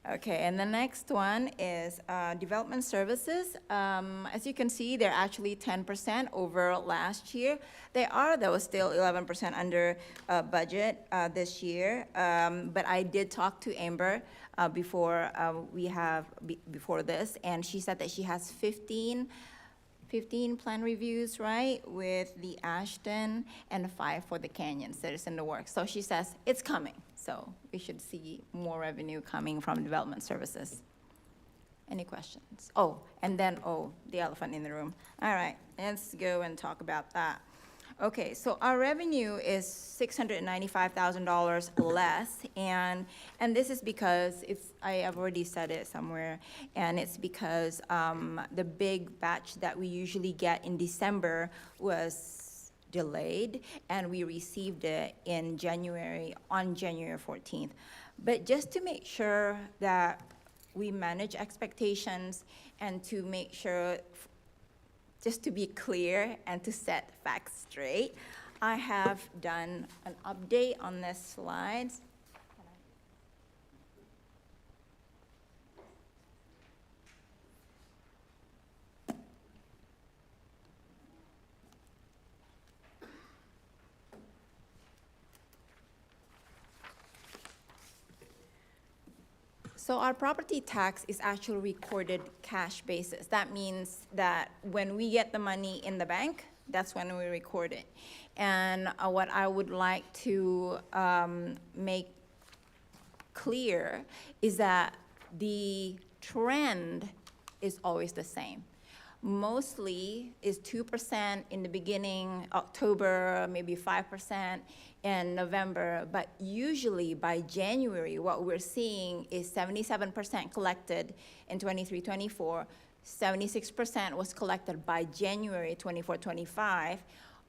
Okay, and the next one is development services. As you can see, they're actually 10% over last year. They are, though, still 11% under budget this year. But I did talk to Amber before before this, and she said that she has 15 plan reviews, right, with the Ashton, and 5 for the Canyons that is in the works. So she says it's coming. So we should see more revenue coming from development services. Any questions? Oh, and then, the elephant in the room. All right, let's go and talk about that. Okay, so our revenue is $695,000 less, and this is because I have already said it somewhere, and it's because the big batch that we usually get in December was delayed, and we received it in January, on January 14th. But just to make sure that we manage expectations and to make sure, just to be clear and to set facts straight, I have done an update on this slide. So our property tax is actually recorded cash basis. That means that when we get the money in the bank, that's when we record it. And what I would like to make clear is that the trend is always the same. Mostly is 2% in the beginning, October, maybe 5% in November, but usually by January, what we're seeing is 77% collected in 23-24, 76% was collected by January 24-25.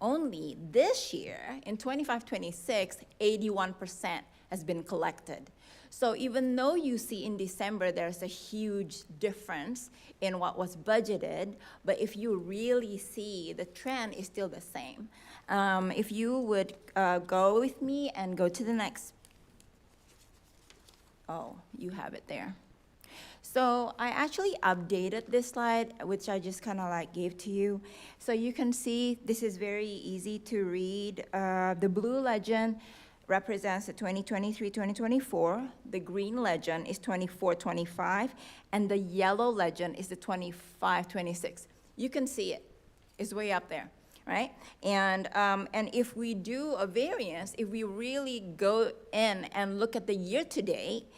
Only this year, in 25-26, 81% has been collected. So even though you see in December there's a huge difference in what was budgeted, but if you really see, the trend is still the same. If you would go with me and go to the next, oh, you have it there. So I actually updated this slide, which I just kind of like gave to you. So you can see this is very easy to read. The blue legend represents the 2023-2024. The green legend is 24-25, and the yellow legend is the 25-26. You can see it. It's way up there, right? And if we do a variance, if we really go in and look at the year-to-date,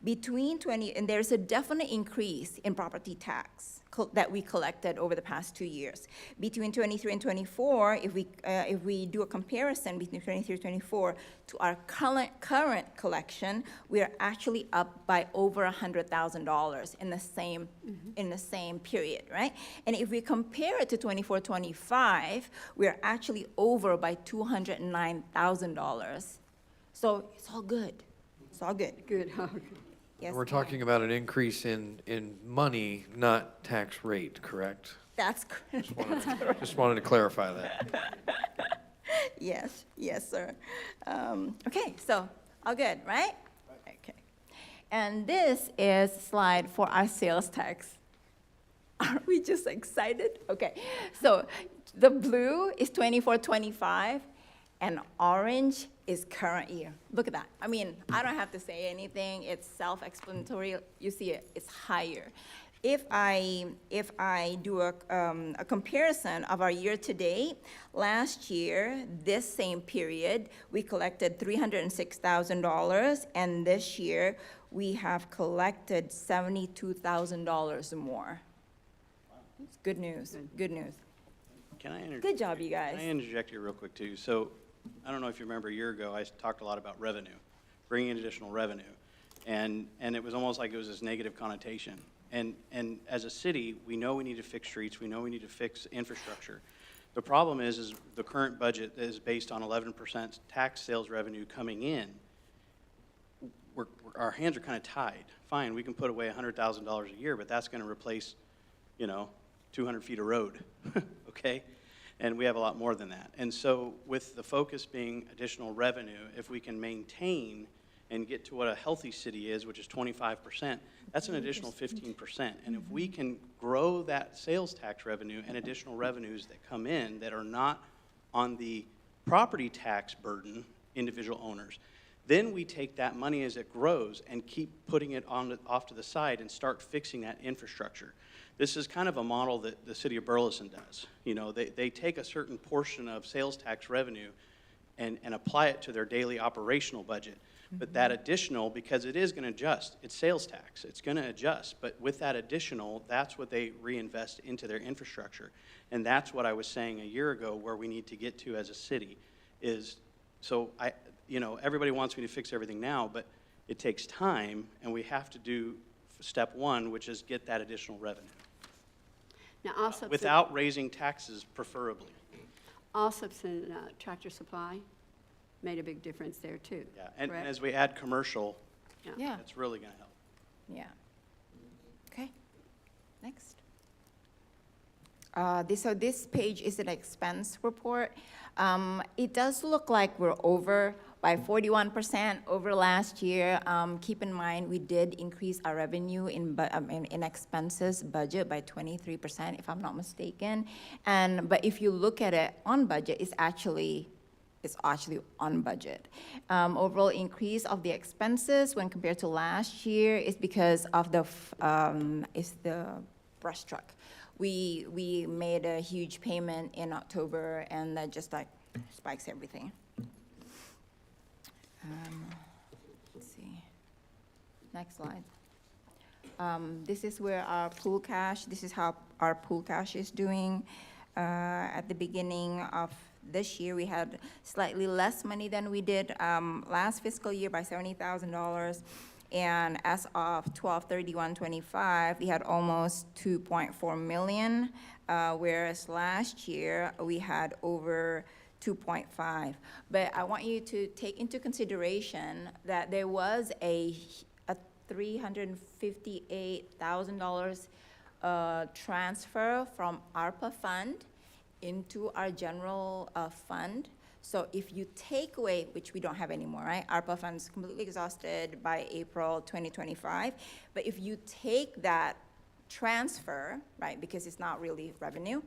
and there's a definite increase in property tax that we collected over the past 2 years. Between 23 and 24, if we do a comparison between 23 and 24 to our current collection, we are actually up by over $100,000 in the same period, right? And if we compare it to 24, 25, we are actually over by $209,000. So it's all good. It's all good. Good. Yes, We're ma'am. talking about an increase in money, not tax rate, correct? That's correct. Just wanted to clarify that. Yes, yes, sir. Okay, so all good, right? Okay. And this is a slide for our sales tax. Are we just excited? Okay, so the blue is 24-25, and orange is current year. Look at that. I mean, I don't have to say anything. It's self-explanatory. You see it, it's higher. If I do a comparison of our year-to-date, last year, this same period, we collected $306,000, and this year, we have collected $72,000 more. It's good news, good news. Can I Good job, you guys. Can I interject here real quick, too? So I don't know if you remember a year ago, I talked a lot about revenue, bringing in additional revenue. And it was almost like it was this negative connotation. And as a city, we know we need to fix streets. We know we need to fix infrastructure. The problem is the current budget is based on 11% tax sales revenue coming in. Our hands are kind of tied. Fine, we can put away $100,000 a year, but that's going to replace, 200 feet of road, okay? And we have a lot more than that. And so with the focus being additional revenue, if we can maintain and get to what a healthy city is, which is 25%, that's an additional 15%. And if we can grow that sales tax revenue and additional revenues that come in that are not on the property tax burden, individual owners, then we take that money as it grows and keep putting it off to the side and start fixing that infrastructure. This is kind of a model that the city of Burleson does. They take a certain portion of sales tax revenue and apply it to their daily operational budget. But that additional, because it is going to adjust, it's sales tax, it's going to adjust. But with that additional, that's what they reinvest into their infrastructure. And that's what I was saying a year ago, where we need to get to as a city is, so everybody wants me to fix everything now, but it takes time, and we have to do step one, which is get that additional revenue. Now, also. Without raising taxes preferably. Allsup's and Tractor Supply made a big difference there, too. Yeah, and correct? as we add commercial, Yeah, that's really going to help. yeah. Okay, next. So this page is an expense report. It does look like we're over by 41% over last year. Keep in mind, we did increase our revenue in expenses budget by 23%, if I'm not mistaken. But if you look at it on budget, it's actually on budget. Overall increase of the expenses when compared to last year is because of the brush truck. We made a huge payment in October, and that just like spikes everything. Let's see. Next slide. This is where our pool cash, this is how our pool cash is doing. At the beginning of this year, we had slightly less money than we did last fiscal year by $70,000. And as of 12/31/25, we had almost 2.4 million, whereas last year we had over 2.5. But I want you to take into consideration that there was a $358,000 transfer from ARPA fund into our general fund. So if you take away, which we don't have anymore, right? ARPA fund is completely exhausted by April 2025. But if you take that transfer, right, because it's not really revenue,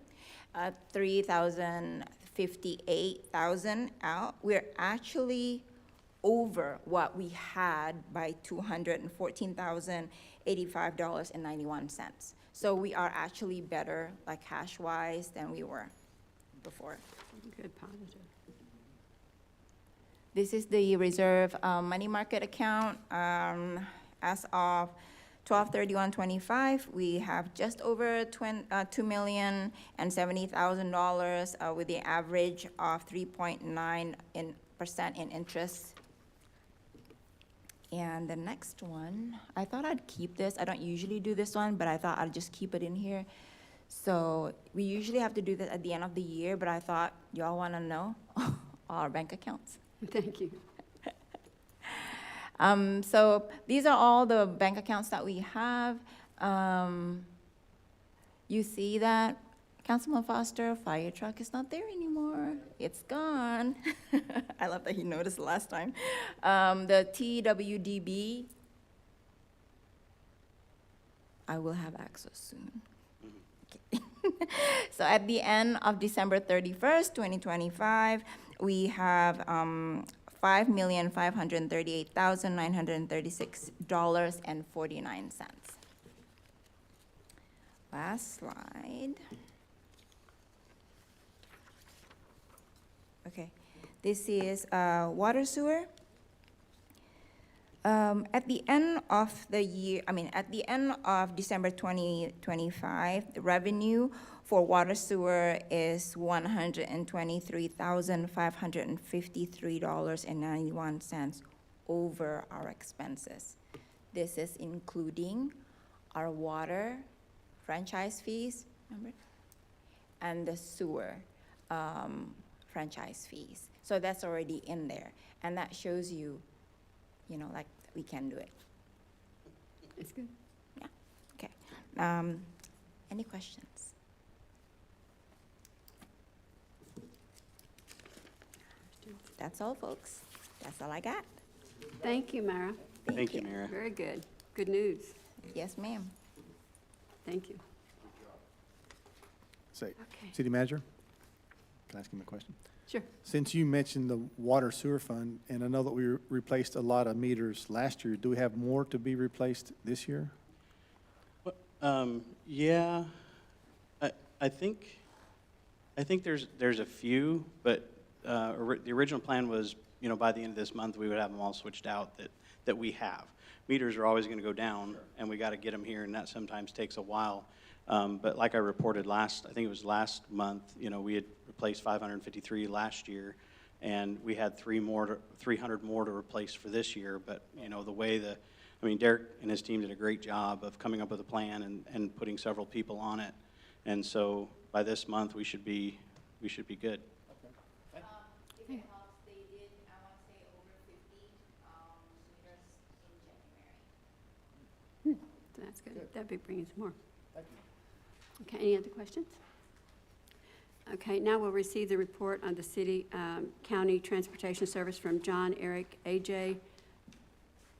358,000 out, we're actually over what we had by $214,085.91. So we are actually better, like cash-wise, than we were before. Good, positive. This is the reserve money market account. As of 12/31/25, we have just over $2,070,000 with the average of 3.9% in interest. And the next one, I thought I'd keep this. I don't usually do this one, but I thought I'd just keep it in here. So we usually have to do this at the end of the year, but I thought y'all want to know our bank accounts. Thank you. So these are all the bank accounts that we have. You see that, Councilman Foster, fire truck is not there anymore. It's gone. I love that he noticed last time. The TWDB, I will have access soon. Okay. So at the end of December 31st, 2025, we have $5,538,936.49. Last slide. Okay, this is water sewer. At the end of the year, at the end of December 2025, the revenue for water sewer is $123,553.91 over our expenses. This is including our water franchise fees, remember? And the sewer franchise fees. So that's already in there. And that shows you, like we can do it. It's good. Yeah, okay. Any questions? That's all, folks. That's all I got. Thank you, Mara. Thank you, Mara. Very good. Good news. Yes, ma'am. Thank you. Say, Okay. City Manager, can I ask him a question? Sure. Since you mentioned the water sewer fund, and I know that we replaced a lot of meters last year, do we have more to be replaced this year? Yeah, I think there's a few, but the original plan was you know, by the end of this month, we would have them all switched out that we have. Meters are always gonna go down, and we gotta get them here, and that sometimes takes a while. But like I reported I think it was last month, you know, we had replaced 553 last year, and we had 300 more to replace for this year. But, you know, Derek and his team did a great job of coming up with a plan and putting several people on it. And so by this month, we should be good. If it helps, they did, I want to say, over 50 meters in January. So that's good. That'd be bringing some more. Okay, any other questions? Okay, now we'll receive the report on the city, county transportation service from John Eric AJ.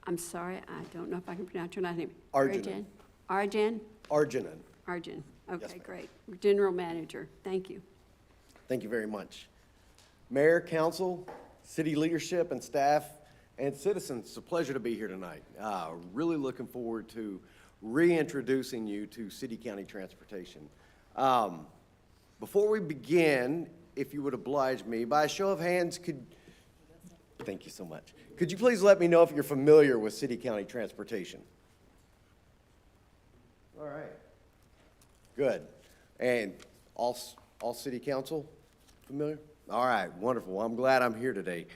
I'm sorry, I don't know if I can pronounce your last name. Arjunan. Arjan? Arjunan. Arjun. Okay, ma'am. great. General Manager, thank you. Thank you very much. Mayor, council, city leadership and staff, and citizens, it's a pleasure to be here tonight. Really looking forward to reintroducing you to city-county transportation. Before we begin, if you would oblige me, by a show of hands, thank you so much. Could you please let me know if you're familiar with city-county transportation? All right. Good. And all city council familiar? All right, wonderful. I'm glad I'm here today.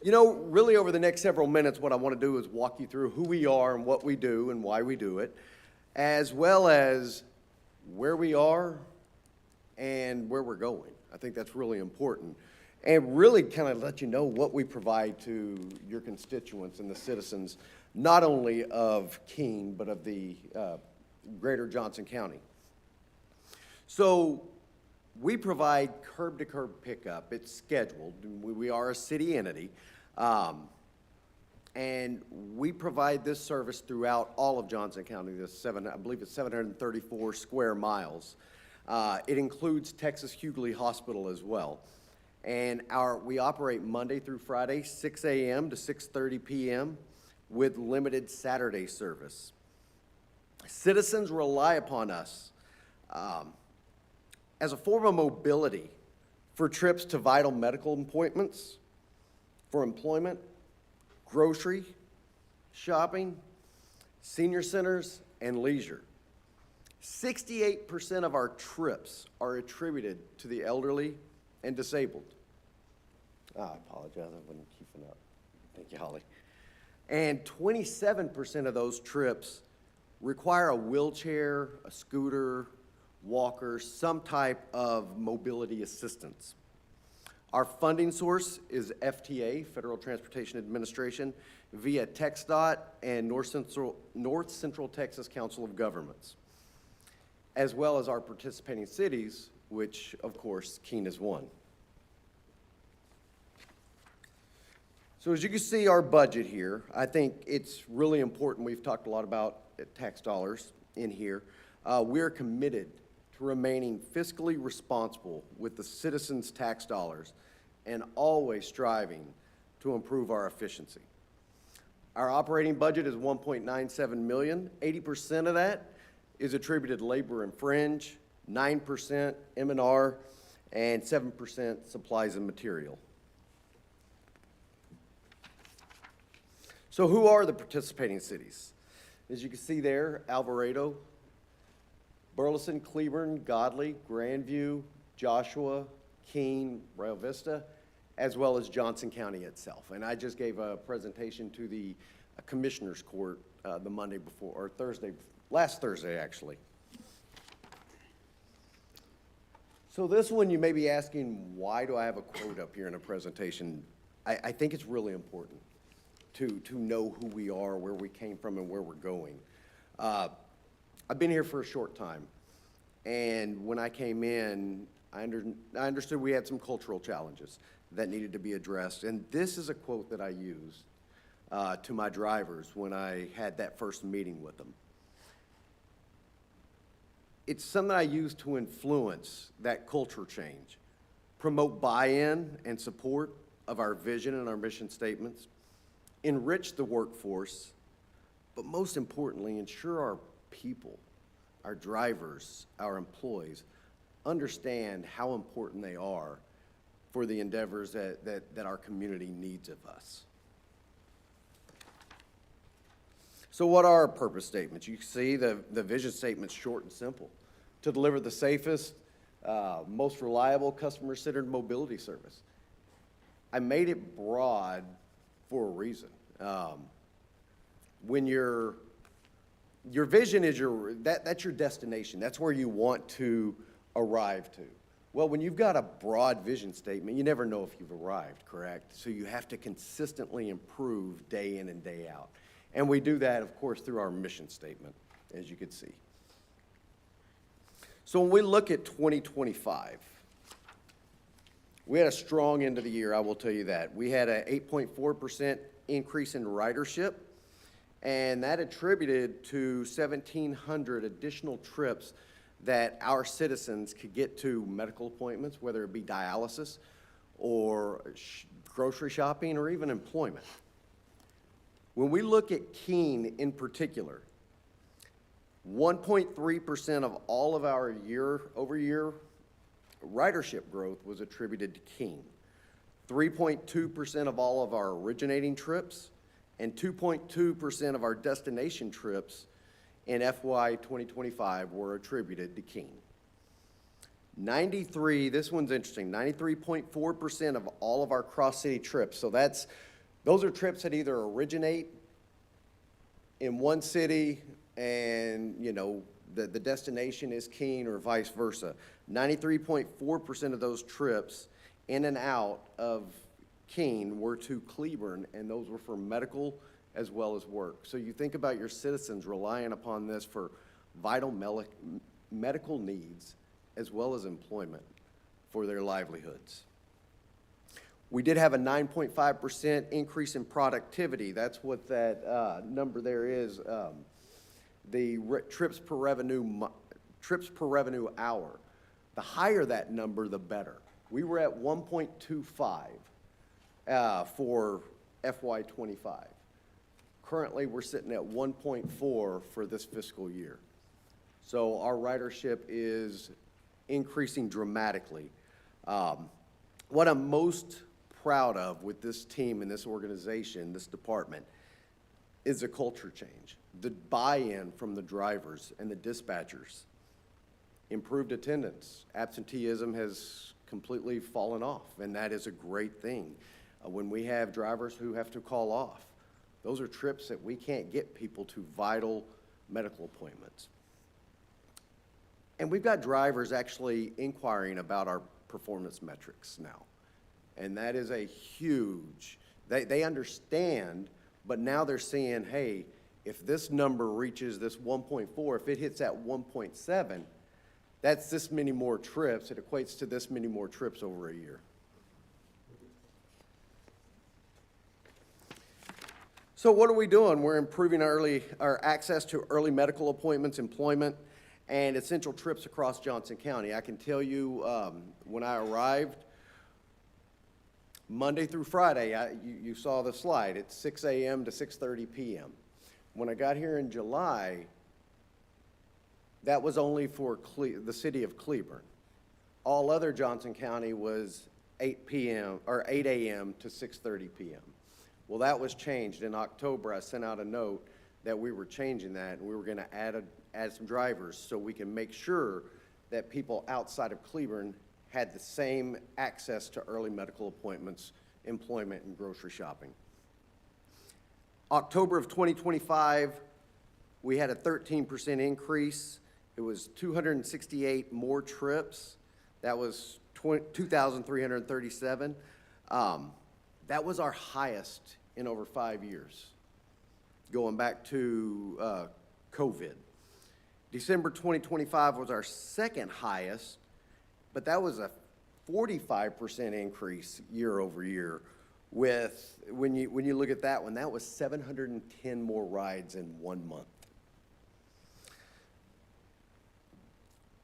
You know, really over the next several minutes, what I want to do is walk you through who we are and what we do and why we do it, as well as where we are and where we're going. I think that's really important. And really kind of let you know what we provide to your constituents and the citizens, not only of Keene, but of the greater Johnson County. So we provide curb-to-curb pickup. It's scheduled. We are a city entity. And we provide this service throughout all of Johnson County, I believe it's 734 square miles. It includes Texas Hughley Hospital as well. And we operate Monday through Friday, 6 a.m. to 6:30 p.m. with limited Saturday service. Citizens rely upon us as a form of mobility for trips to vital medical appointments, for employment, grocery, shopping, senior centers, and leisure. 68% of our trips are attributed to the elderly and disabled. I apologize, I wasn't keeping up. Thank you, Holly. And 27% of those trips require a wheelchair, a scooter, walker, some type of mobility assistance. Our funding source is FTA, Federal Transportation Administration, via TxDOT and North Central Texas Council of Governments, as well as our participating cities, which, of course, Keene is one. So as you can see our budget here, I think it's really important. We've talked a lot about tax dollars in here. We're committed to remaining fiscally responsible with the citizens' tax dollars and always striving to improve our efficiency. Our operating budget is $1.97 million. 80% of that is attributed to labor and fringe, 9% M&R, and 7% supplies and material. So who are the participating cities? As you can see there, Alvarado, Burleson, Cleburne, Godley, Grandview, Joshua, Keene, Rio Vista, as well as Johnson County itself. And I just gave a presentation to the Commissioners Court the Monday before, or last Thursday actually. So this one you may be asking, why do I have a quote up here in a presentation? I think it's really important to know who we are, where we came from, and where we're going. I've been here for a short time, and when I came in, I understood we had some cultural challenges that needed to be addressed, and this is a quote that I used to my drivers when I had that first meeting with them. It's something I use to influence that culture change, promote buy-in and support of our vision and our mission statements, enrich the workforce, but most importantly, ensure our people, our drivers, our employees, understand how important they are for the endeavors that our community needs of us. So what are our purpose statements? You see the vision statement's short and simple. To deliver the safest, most reliable, customer-centered mobility service. I made it broad for a reason. When your vision is that's your destination. That's where you want to arrive to. Well, when you've got a broad vision statement, you never know if you've arrived, correct? So you have to consistently improve day in and day out. And we do that, of course, through our mission statement, as you could see. So when we look at 2025, we had a strong end of the year, I will tell you that. We had an 8.4% increase in ridership, and that attributed to 1,700 additional trips that our citizens could get to medical appointments, whether it be dialysis or grocery shopping or even employment. When we look at Keene in particular, 1.3% of all of our year-over-year ridership growth was attributed to Keene. 3.2% of all of our originating trips and 2.2% of our destination trips in FY 2025 were attributed to Keene. This one's interesting, 93.4% of all of our cross-city trips. So those are trips that either originate in one city and, the destination is Keene or vice versa. 93.4% of those trips in and out of Keene were to Cleburne, and those were for medical as well as work. So you think about your citizens relying upon this for vital medical needs as well as employment for their livelihoods. We did have a 9.5% increase in productivity. That's what that number there is. The trips per revenue hour. The higher that number, the better. We were at 1.25 for FY 25. Currently, we're sitting at 1.4 for this fiscal year. So our ridership is increasing dramatically. What I'm most proud of with this team and this organization, this department, is a culture change. The buy-in from the drivers and the dispatchers. Improved attendance. Absenteeism has completely fallen off, and that is a great thing. When we have drivers who have to call off, those are trips that we can't get people to vital medical appointments. And we've got drivers actually inquiring about our performance metrics now. And that is a huge, they understand, but now they're saying, hey, if this number reaches this 1.4, if it hits at 1.7, that's this many more trips. It equates to this many more trips over a year. So what are we doing? We're improving our access to early medical appointments, employment, and essential trips across Johnson County. I can tell you, when I arrived, Monday through Friday, you saw the slide, it's 6 a.m. to 6:30 p.m. When I got here in July, that was only for the city of Cleburne. All other Johnson County was 8 a.m. to 6:30 p.m. Well, that was changed in October. I sent out a note that we were changing that, and we were going to add some drivers so we can make sure that people outside of Cleburne had the same access to early medical appointments, employment, and grocery shopping. October of 2025, we had a 13% increase. It was 268 more trips. That was 2,337. That was our highest in over 5 years, going back to COVID. December 2025 was our second highest, but that was a 45% increase year over year. When you look at that one, that was 710 more rides in 1 month.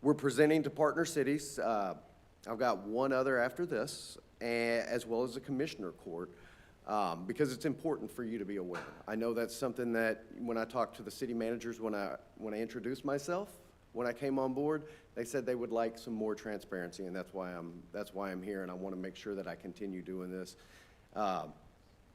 We're presenting to partner cities. I've got one other after this, as well as the Commissioner Court, because it's important for you to be aware. I know that's something that when I talk to the city managers, when I introduce myself, when I came on board. They said they would like some more transparency, and that's why I'm here, and I want to make sure that I continue doing this.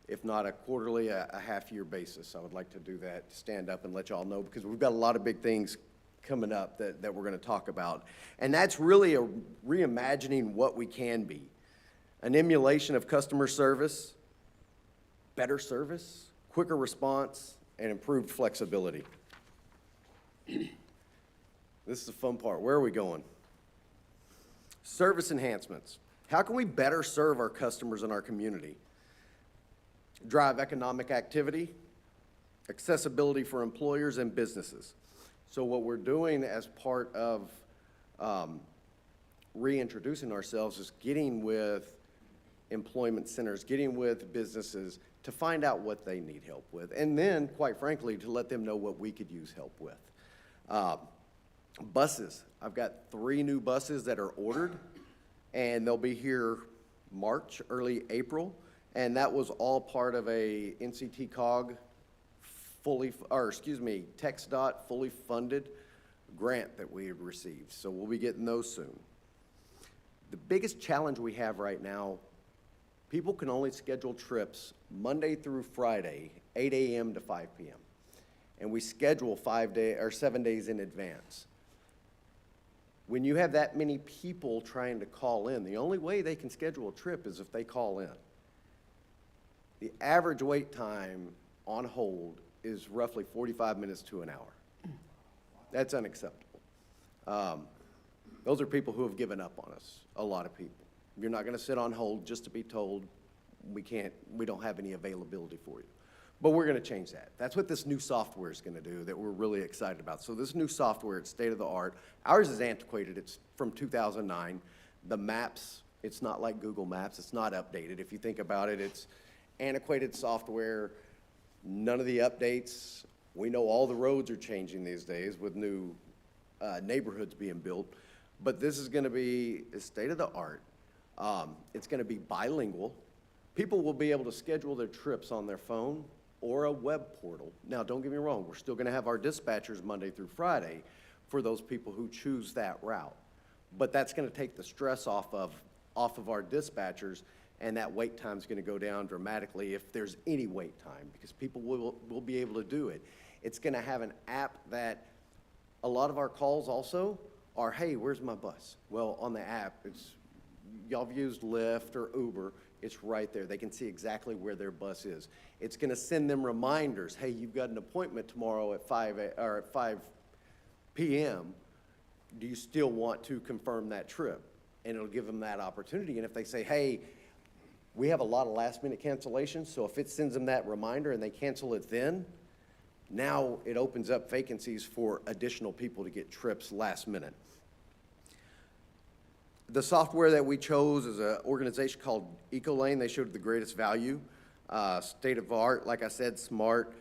If not a quarterly, a half-year basis. I would like to do that, stand up and let y'all know, because we've got a lot of big things coming up that we're going to talk about. And that's really a reimagining what we can be. An emulation of customer service, better service, quicker response, and improved flexibility. This is the fun part. Where are we going? Service enhancements. How can we better serve our customers in our community? Drive economic activity, accessibility for employers and businesses. So what we're doing as part of reintroducing ourselves is getting with employment centers, getting with businesses to find out what they need help with, and then, quite frankly, to let them know what we could use help with. Buses. I've got 3 new buses that are ordered, and they'll be here March, early April. And that was all part of a NCT COG TxDOT fully funded grant that we have received. So we'll be getting those soon. The biggest challenge we have right now, people can only schedule trips Monday through Friday, 8 a.m. to 5 p.m. And we schedule 7 days in advance. When you have that many people trying to call in, the only way they can schedule a trip is if they call in. The average wait time on hold is roughly 45 minutes to an hour. That's unacceptable. Those are people who have given up on us, a lot of people. You're not going to sit on hold just to be told we don't have any availability for you. But we're going to change that. That's what this new software is going to do that we're really excited about. So this new software, it's state of the art. Ours is antiquated. It's from 2009. The maps, it's not like Google Maps. It's not updated. If you think about it, it's antiquated software, none of the updates. We know all the roads are changing these days with new neighborhoods being built, but this is going to be state of the art. It's going to be bilingual. People will be able to schedule their trips on their phone or a web portal. Now, don't get me wrong, we're still going to have our dispatchers Monday through Friday for those people who choose that route, but that's going to take the stress off of our dispatchers. And that wait time is going to go down dramatically if there's any wait time, because people will be able to do it. It's going to have an app that a lot of our calls also are, hey, where's my bus? Well, on the app, y'all have used Lyft or Uber, it's right there. They can see exactly where their bus is. It's going to send them reminders, hey, you've got an appointment tomorrow at 5 p.m. Do you still want to confirm that trip? And it'll give them that opportunity. And if they say, hey, we have a lot of last-minute cancellations, so if it sends them that reminder and they cancel it then, now it opens up vacancies for additional people to get trips last minute. The software that we chose is an organization called Ecolane. They showed the greatest value, state of art, like I said, smart,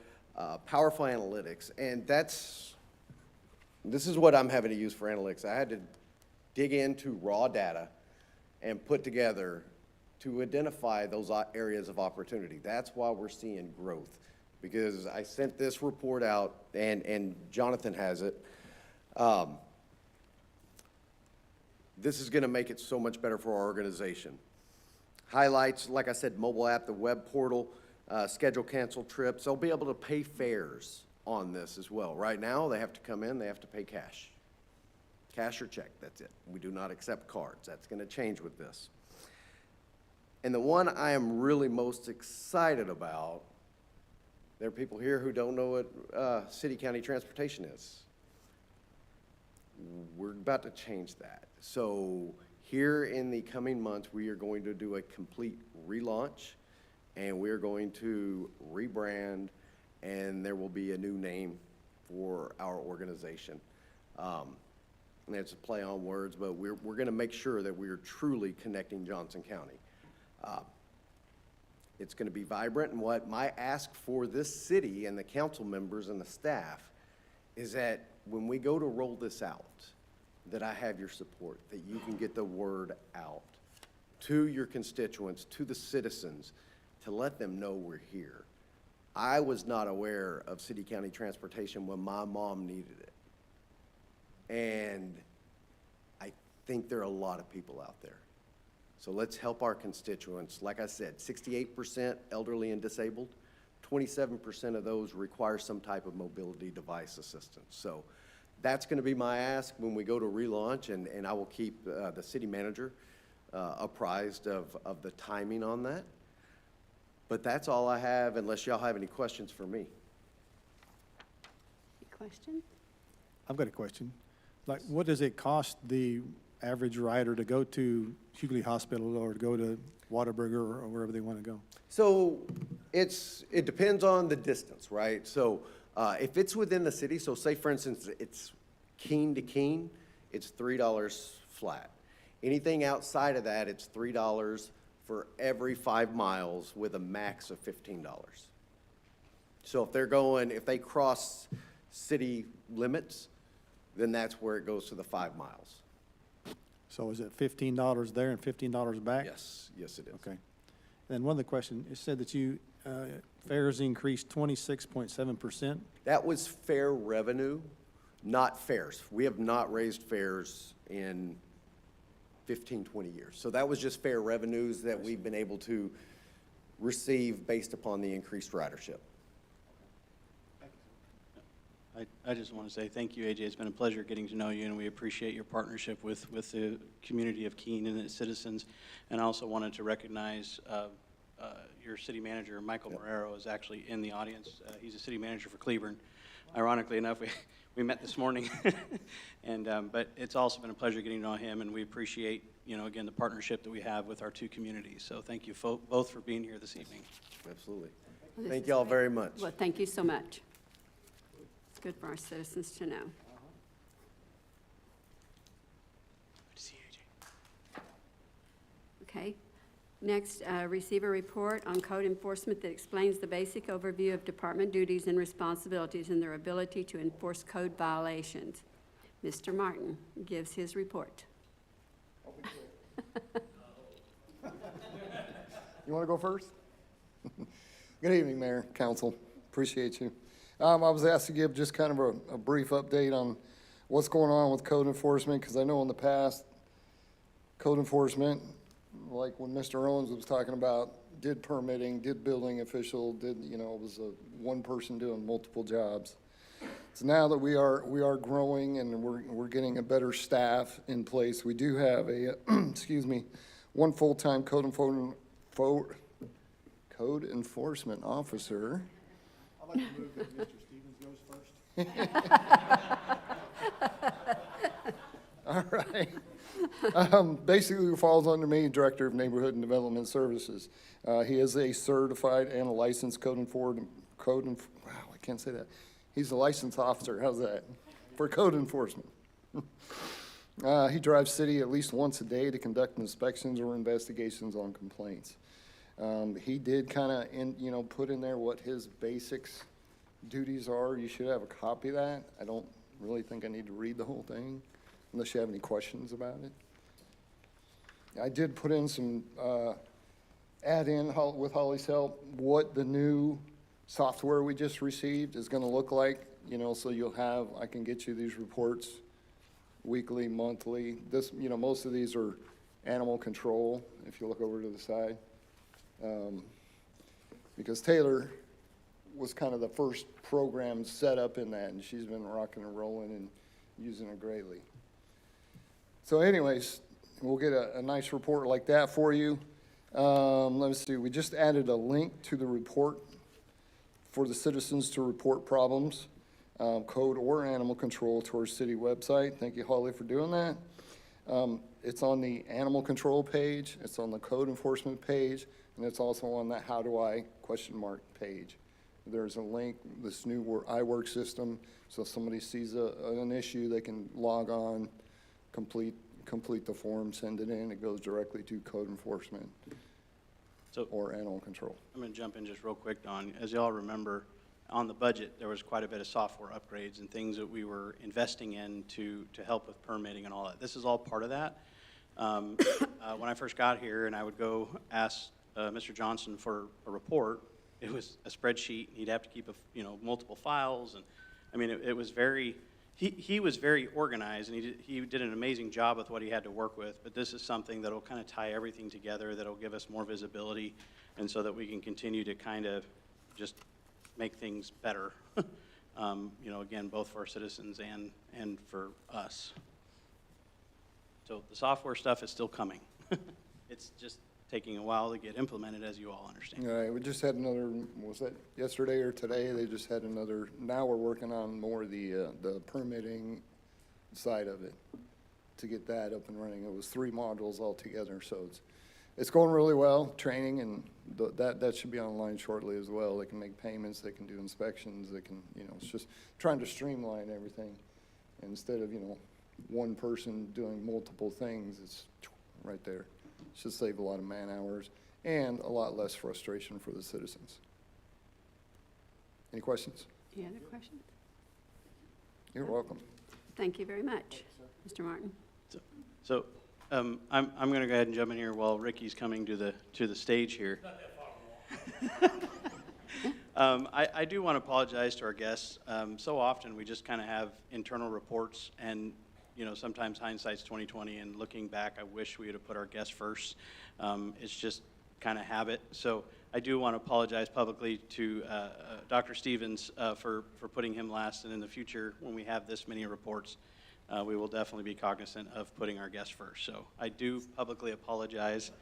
powerful analytics. And this is what I'm having to use for analytics. I had to dig into raw data and put together to identify those areas of opportunity. That's why we're seeing growth, because I sent this report out, and Jonathan has it. This is going to make it so much better for our organization. Highlights, like I said, mobile app, the web portal, schedule cancel trips. They'll be able to pay fares on this as well. Right now, they have to come in, they have to pay cash. Cash or check, that's it. We do not accept cards. That's going to change with this. And the one I am really most excited about, there are people here who don't know what city-county transportation is. We're about to change that. So here in the coming months, we are going to do a complete relaunch, and we're going to rebrand, and there will be a new name for our organization. And it's a play on words, but we're going to make sure that we are truly connecting Johnson County. It's going to be vibrant, and what my ask for this city and the council members and the staff is that when we go to roll this out, that I have your support, that you can get the word out to your constituents, to the citizens, to let them know we're here. I was not aware of city-county transportation when my mom needed it. And I think there are a lot of people out there. So let's help our constituents. Like I said, 68% elderly and disabled, 27% of those require some type of mobility device assistance. So that's going to be my ask when we go to relaunch, and I will keep the city manager apprised of the timing on that. But that's all I have, unless y'all have any questions for me. Any questions? I've got a question. Like, what does it cost the average rider to go to Hughley Hospital or to go to Whataburger or wherever they want to go? So it depends on the distance, right? So if it's within the city, so say for instance, it's Keene to Keene, it's $3 flat. Anything outside of that, it's $3 for every 5 miles with a max of $15. So if they cross city limits, then that's where it goes to the 5 miles. So is it $15 there and $15 back? Yes, yes it is. Okay. And one of the questions, it said that fares increased 26.7%. That was fare revenue, not fares. We have not raised fares in 15, 20 years. So that was just fare revenues that we've been able to receive based upon the increased ridership. I just want to say thank you, AJ. It's been a pleasure getting to know you, and we appreciate your partnership with the community of Keene and its citizens. And I also wanted to recognize your city manager, Michael Marrero, is actually in the audience. He's a city manager for Cleburne. Ironically enough, we met this morning. But it's also been a pleasure getting to know him, and we appreciate, again, the partnership that we have with our two communities. So thank you both for being here this evening. Absolutely. Well, Thank you all very much. Well, thank you so much. It's good for our citizens to know. Good to see you, AJ. Okay. Next, receive a report on code enforcement that explains the basic overview of department duties and responsibilities and their ability to enforce code violations. Mr. Martin gives his report. You want to go first? Good evening, Mayor, Council. Appreciate you. I was asked to give just kind of a brief update on what's going on with code enforcement, because I know in the past, code enforcement, like when Mr. Owens was talking about, did permitting, did building official, it was one person doing multiple jobs. So now that we are growing and we're getting a better staff in place, we do have a, one full-time code enforcement officer. I'd like to move that Mr. Stevens goes first. All right. Basically, who falls under me, Director of Neighborhood and Development Services. He is a certified and a licensed I can't say that. He's a licensed officer, how's that? For code enforcement. He drives city at least once a day to conduct inspections or investigations on complaints. He did kind of, put in there what his basics duties are. You should have a copy of that. I don't really think I need to read the whole thing unless you have any questions about it. I did put in some, add in with Holly's help, what the new software we just received is gonna look like, so I can get you these reports weekly, monthly. This, most of these are animal control, if you look over to the side. Because Taylor was kind of the first program set up in that, and she's been rocking and rolling and using it greatly. So anyways, we'll get a nice report like that for you. Let me see, we just added a link to the report for the citizens to report problems, code or animal control to our city website. Thank you, Holly, for doing that. It's on the animal control page, it's on the code enforcement page, and it's also on the how do I ? Page. There's a link, this new iWork system, so if somebody sees an issue, they can log on, complete the form, send it in, it goes directly to code enforcement or animal control. I'm going to jump in just real quick, Don. As y'all remember, on the budget, there was quite a bit of software upgrades and things that we were investing in to help with permitting and all that. This is all part of that. When I first got here and I would go ask Mr. Johnson for a report, it was a spreadsheet. He'd have to keep multiple files, and I mean it was very He was very organized, and he did an amazing job with what he had to work with, but this is something that'll kind of tie everything together, that'll give us more visibility, and so that we can continue to kind of just make things better, you know, again, both for our citizens and for us. So the software stuff is still coming. It's just taking a while to get implemented, as you all understand. All right, we just had another, was that yesterday or today? They just had another, now we're working on more of the permitting side of it to get that up and running. It was 3 modules altogether, so it's going really well, training, and that should be online shortly as well. They can make payments, they can do inspections, they can, you know, it's just trying to streamline everything. Instead of, you know, one person doing multiple things, it's right there. Should save a lot of man hours and a lot less frustration for the citizens. Any questions? Any other questions? You're welcome. Thank you very much, Mr. Martin. So I'm going to go ahead and jump in here while Ricky's coming to the stage here. I do want to apologize to our guests. So often we just kind of have internal reports, and you know, sometimes hindsight's 20/20, and looking back, I wish we would have put our guests first. It's just kind of habit. So I do want to apologize publicly to Dr. Stevens for putting him last, and in the future, when we have this many reports, we will definitely be cognizant of putting our guests first. So I do publicly apologize.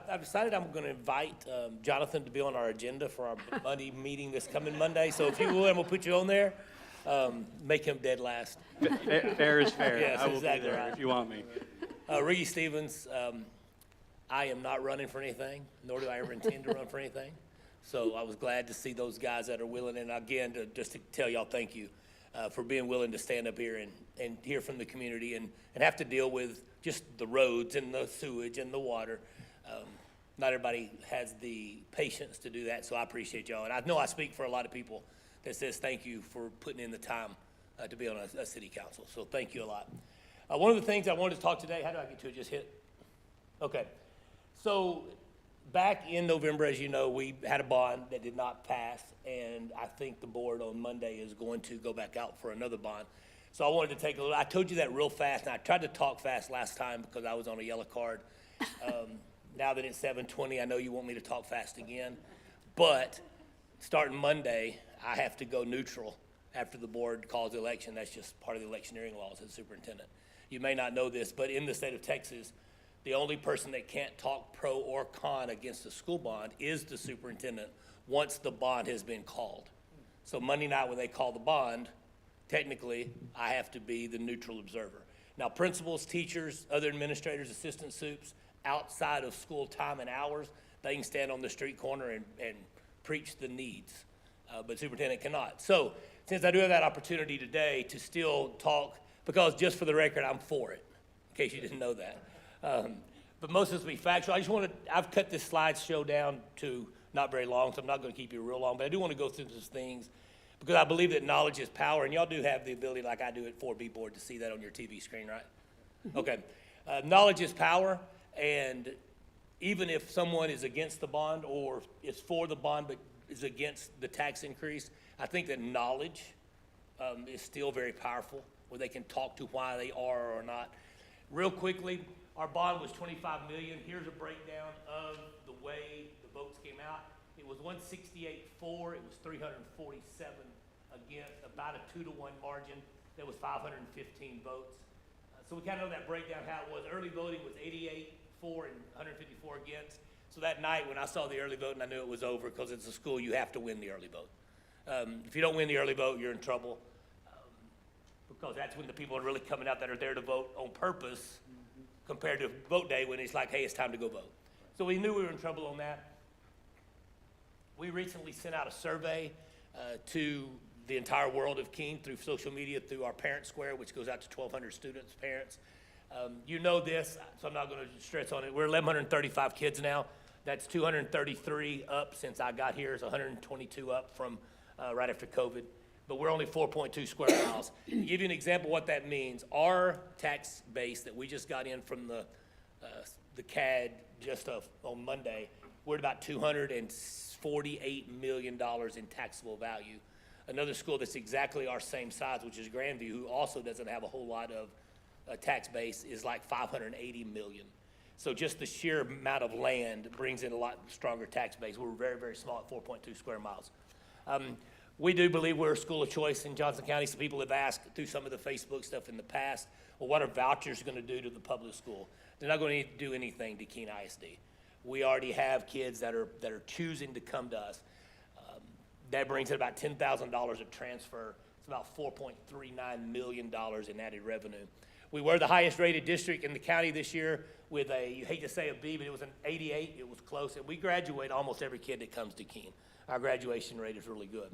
I've decided I'm gonna invite Jonathan to be on our agenda for our Monday meeting this coming Monday. So if you will, I'm gonna put you on there. Make him dead last. Fair is fair. Yes, I will exactly be there right. if you want me. Ricky Stevens, I am not running for anything, nor do I ever intend to run for anything. So I was glad to see those guys that are willing, and again, just to tell y'all thank you for being willing to stand up here and hear from the community and have to deal with just the roads and the sewage and the water. Not everybody has the patience to do that, so I appreciate y'all. And I know I speak for a lot of people that says thank you for putting in the time to be on a city council. So thank you a lot. One of the things I wanted to talk today, how do I get to it? Just hit? Okay. So back in November, as you know, we had a bond that did not pass, and I think the board on Monday is going to go back out for another bond. So I wanted to take a little, I told you that real fast, and I tried to talk fast last time because I was on a yellow card. Now that it's 7:20, I know you want me to talk fast again, but starting Monday, I have to go neutral after the board calls the election. That's just part of the electioneering laws as superintendent. You may not know this, but in the state of Texas, the only person that can't talk pro or con against the school bond is the superintendent once the bond has been called. So Monday night when they call the bond, technically, I have to be the neutral observer. Now, principals, teachers, other administrators, assistant soups, outside of school time and hours, they can stand on the street corner and preach the needs, but superintendent cannot. So since I do have that opportunity today to still talk, because just for the record, I'm for it, in case you didn't know that. But most of this will be factual. I've cut this slideshow down to not very long, so I'm not going to keep you real long, but I do want to go through some things because I believe that knowledge is power, and y'all do have the ability, like I do at 4B board, to see that on your TV screen, right? Okay. Knowledge is power, and even if someone is against the bond or is for the bond but is against the tax increase, I think that knowledge is still very powerful, where they can talk to why they are or not. Real quickly, our bond was $25 million. Here's a breakdown of the way the votes came out. It was 168-4. It was 347 against, about a 2-to-1 margin. There was 515 votes. So we kind of know that breakdown, how it was. Early voting was 88-4 and 154 against. So that night when I saw the early vote, and I knew it was over, because it's a school, you have to win the early vote. If you don't win the early vote, you're in trouble, because that's when the people are really coming out that are there to vote on purpose, compared to vote day when it's like, hey, it's time to go vote. So we knew we were in trouble on that. We recently sent out a survey to the entire world of Keene through social media, through our Parent Square, which goes out to 1,200 students, parents. You know this, so I'm not going to stress on it. We're 1,135 kids now. That's 233 up since I got here. It's 122 up from right after COVID. But we're only 4.2 square miles. To give you an example of what that means, our tax base that we just got in from the CAD just on Monday We're at about $248 million in taxable value. Another school that's exactly our same size, which is Grandview, who also doesn't have a whole lot of tax base, is like $580 million. So just the sheer amount of land brings in a lot stronger tax base. We're very, very small at 4.2 square miles. We do believe we're a school of choice in Johnson County. Some people have asked through some of the Facebook stuff in the past, well, what are vouchers going to do to the public school? They're not going to do anything to Keene ISD. We already have kids that are choosing to come to us. That brings in about $10,000 of transfer. It's about $4.39 million in added revenue. We were the highest rated district in the county this year with a, you hate to say a B, but it was an 88. It was close. And we graduate almost every kid that comes to Keene. Our graduation rate is really good.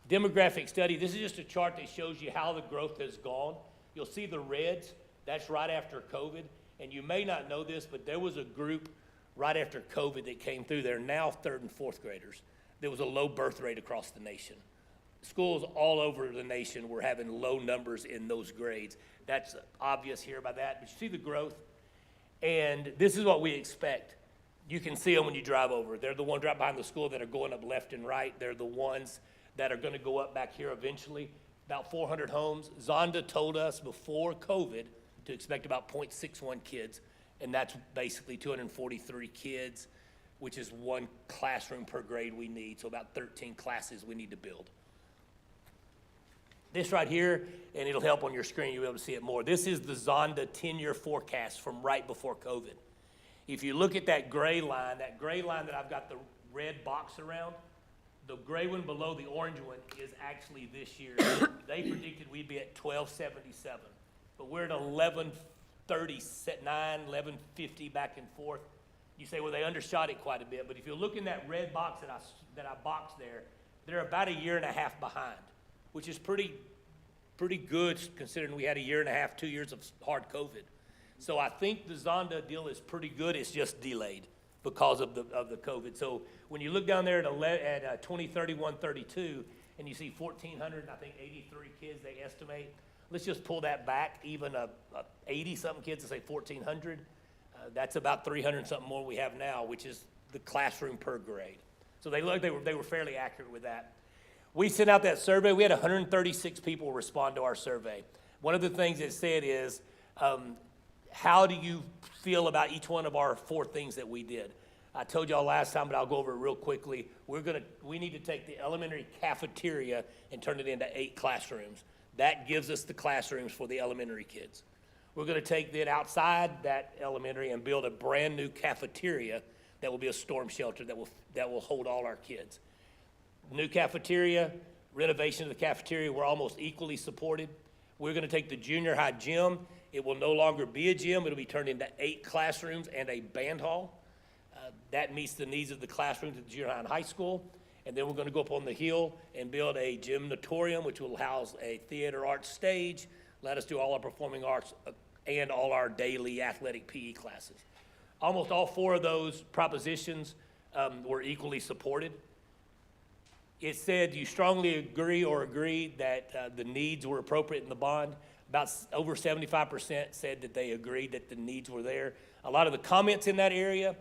Demographic study, this is just a chart that shows you how the growth has gone. You'll see the reds, that's right after COVID. And you may not know this, but there was a group right after COVID that came through. They're now 3rd and 4th graders. There was a low birth rate across the nation. Schools all over the nation were having low numbers in those grades. That's obvious here by that, but you see the growth. And this is what we expect. You can see them when you drive over. They're the ones right behind the school that are going up left and right. They're the ones that are going to go up back here eventually. About 400 homes. Zonda told us before COVID to expect about 0.61 kids, and that's basically 243 kids, which is 1 classroom per grade we need, so about 13 classes we need to build. This right here, and it'll help on your screen, you'll be able to see it more. This is the Zonda 10-year forecast from right before COVID. If you look at that gray line that I've got the red box around, the gray one below the orange one is actually this year. They predicted we'd be at 1277, but we're at 1139, 1150 back and forth. You say, well, they undershot it quite a bit, but if you look in that red box that I boxed there, they're about 1.5 years behind, which is pretty good considering we had 1.5 years, 2 years of hard COVID. So I think the Zonda deal is pretty good. It's just delayed because of the COVID. So when you look down there at 2031-32 and you see 1,400, I think 83 kids they estimate. Let's just pull that back, even 80-something kids to say 1,400. That's about 300 something more we have now, which is the classroom per grade. So they were fairly accurate with that. We sent out that survey. We had 136 people respond to our survey. One of the things it said is, how do you feel about each one of our 4 things that we did? I told y'all last time, but I'll go over it real quickly. We need to take the elementary cafeteria and turn it into 8 classrooms. That gives us the classrooms for the elementary kids. We're going to take it outside that elementary and build a brand new cafeteria that will be a storm shelter that will hold all our kids. New cafeteria, renovation of the cafeteria, we're almost equally supported. We're going to take the junior high gym. It will no longer be a gym. It'll be turned into 8 classrooms and a band hall. That meets the needs of the classrooms at the junior high and high school. And then we're going to go up on the hill and build a gymnatorium, which will house a theater arts stage, let us do all our performing arts and all our daily athletic PE classes. Almost all 4 of those propositions were equally supported. It said, do you strongly agree or agreed that the needs were appropriate in the bond? About over 75% said that they agreed that the needs were there. A lot of the comments in that area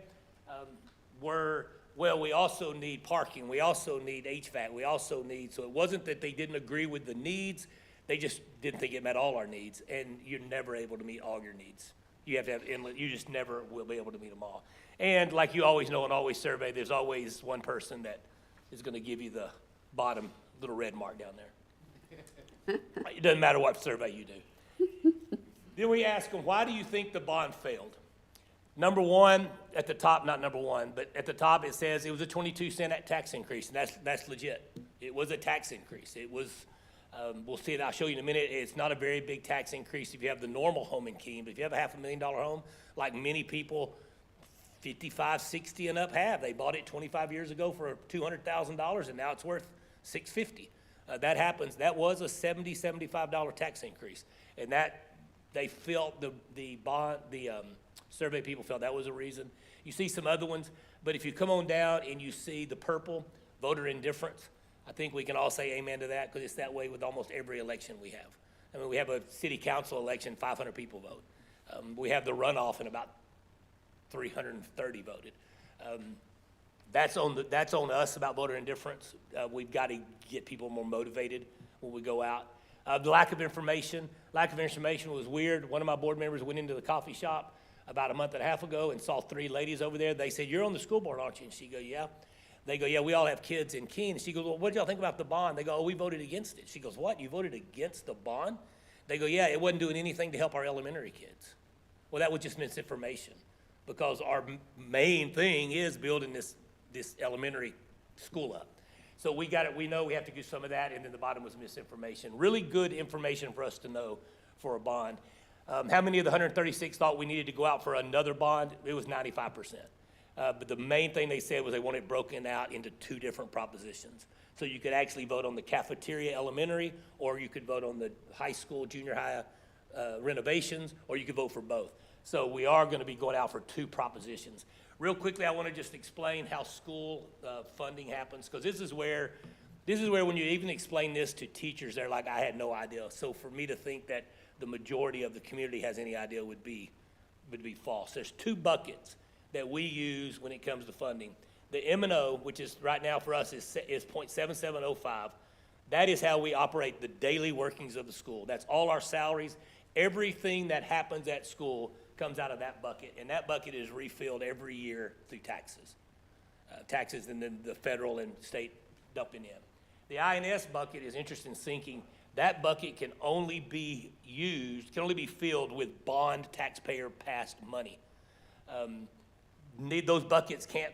were, well, we also need parking, we also need HVAC, we also need, so it wasn't that they didn't agree with the needs, they just didn't think it met all our needs, and you're never able to meet all your needs. You have to have inlet, you just never will be able to meet them all. And like you always know and always survey, there's always one person that is gonna give you the bottom little red mark down there. It doesn't matter what survey you do. Then we ask them, why do you think the bond failed? Number one, at the top, not number one, but at the top it says it was a 22-cent tax increase, and that's legit. It was a tax increase. It was, we'll see it, I'll show you in a minute. It's not a very big tax increase if you have the normal home in Keene, but if you have a $500,000 home, like many people, 55, 60 and up have. They bought it 25 years ago for $200,000, and now it's worth $650,000. That happens. That was a $70, $75 tax increase, and that they felt the survey people felt that was a reason. You see some other ones, but if you come on down and you see the purple, voter indifference, I think we can all say amen to that because it's that way with almost every election we have. I mean, we have a city council election, 500 people vote. We have the runoff and about 330 voted. That's on us about voter indifference. We've got to get people more motivated when we go out. The lack of information was weird. One of my board members went into the coffee shop about a month and a half ago and saw 3 ladies over there. They said, "You're on the school board, aren't you?" And she go, "Yeah." They go, "Yeah, we all have kids in Keene." She goes, "Well, what did y'all think about the bond?" They go, "Oh, we voted against it." She goes, "What? You voted against the bond?" They go, "Yeah, it wasn't doing anything to help our elementary kids." Well, that was just misinformation, because our main thing is building this elementary school up. So we know we have to do some of that, and then the bottom was misinformation. Really good information for us to know for a bond. How many of the 136 thought we needed to go out for another bond? It was 95%. But the main thing they said was they wanted it broken out into 2 different propositions. So you could actually vote on the cafeteria elementary, or you could vote on the high school, junior high renovations, or you could vote for both. So we are going to be going out for 2 propositions. Real quickly, I want to just explain how school funding happens, because this is where when you even explain this to teachers, they're like, "I had no idea." So for me to think that the majority of the community has any idea would be false. There's 2 buckets that we use when it comes to funding. The M&O, which is right now for us is 0.7705. That is how we operate the daily workings of the school. That's all our salaries. Everything that happens at school comes out of that bucket, and that bucket is refilled every year through taxes. Taxes and then the federal and state dumping in. The INS bucket is interest and sinking. That bucket can only be filled with bond taxpayer passed money. Those buckets can't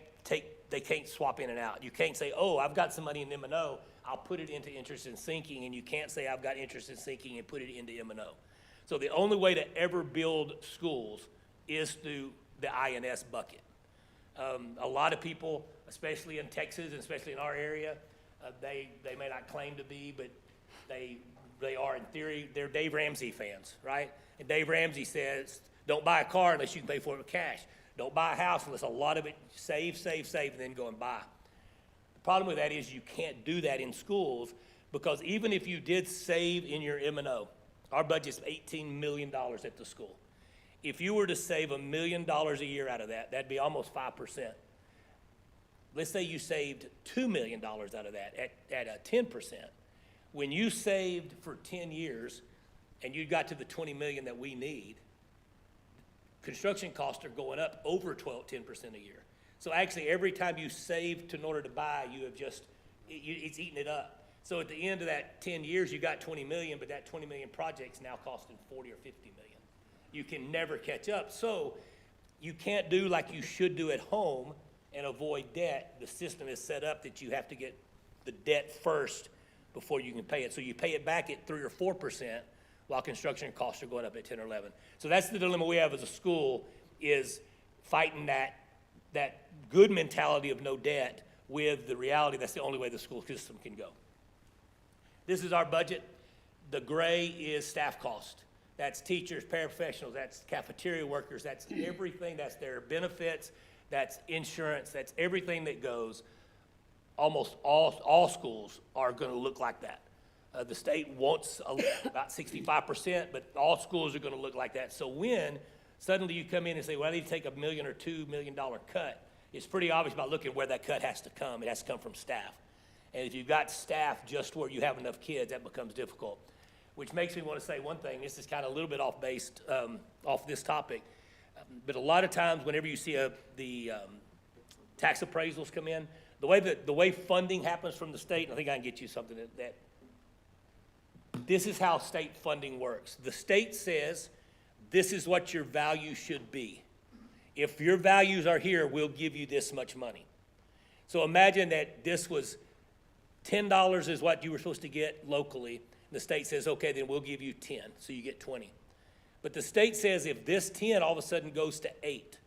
swap in and out. You can't say, "Oh, I've got some money in M&O, I'll put it into interest and sinking," and you can't say, "I've got interest and sinking," and put it into M&O. So the only way to ever build schools is through the INS bucket. A lot of people, especially in Texas, and especially in our area, they may not claim to be, but they are in theory. They're Dave Ramsey fans, right? And Dave Ramsey says, "Don't buy a car unless you can pay for it with cash. Don't buy a house unless a lot of it save, and then go and buy." The problem with that is you can't do that in schools, because even if you did save in your M&O, our budget's $18 million at the school. If you were to save $1 million a year out of that, that'd be almost 5%. Let's say you saved $2 million out of that at 10%. When you saved for 10 years and you got to the 20 million that we need, construction costs are going up over 10% a year. So actually every time you save in order to buy, it's eating it up. So at the end of that 10 years, you got 20 million, but that 20 million project's now costing 40 or 50 million. You can never catch up. So you can't do like you should do at home and avoid debt. The system is set up that you have to get the debt first before you can pay it. So you pay it back at 3 or 4%, while construction costs are going up at 10 or 11. So that's the dilemma we have as a school, is fighting that good mentality of no debt with the reality that's the only way the school system can go. This is our budget. The gray is staff cost. That's teachers, paraprofessionals, that's cafeteria workers, that's everything, that's their benefits, that's insurance, that's everything that goes. Almost all schools are going to look like that. The state wants about 65%, but all schools are going to look like that. So when suddenly you come in and say, "Well, I need to take $1 million or $2 million cut," it's pretty obvious by looking where that cut has to come. It has to come from staff. And if you've got staff just where you have enough kids, that becomes difficult. Which makes me want to say one thing. This is kind of a little bit off this topic. But a lot of times whenever you see the tax appraisals come in, the way funding happens from the state, and I think I can get you something that this is how state funding works. The state says, this is what your value should be. If your values are here, we'll give you this much money. So imagine that this was $10 is what you were supposed to get locally. The state says, okay, then we'll give you 10, so you get 20. But the state says if this 10 all of a sudden goes to 8,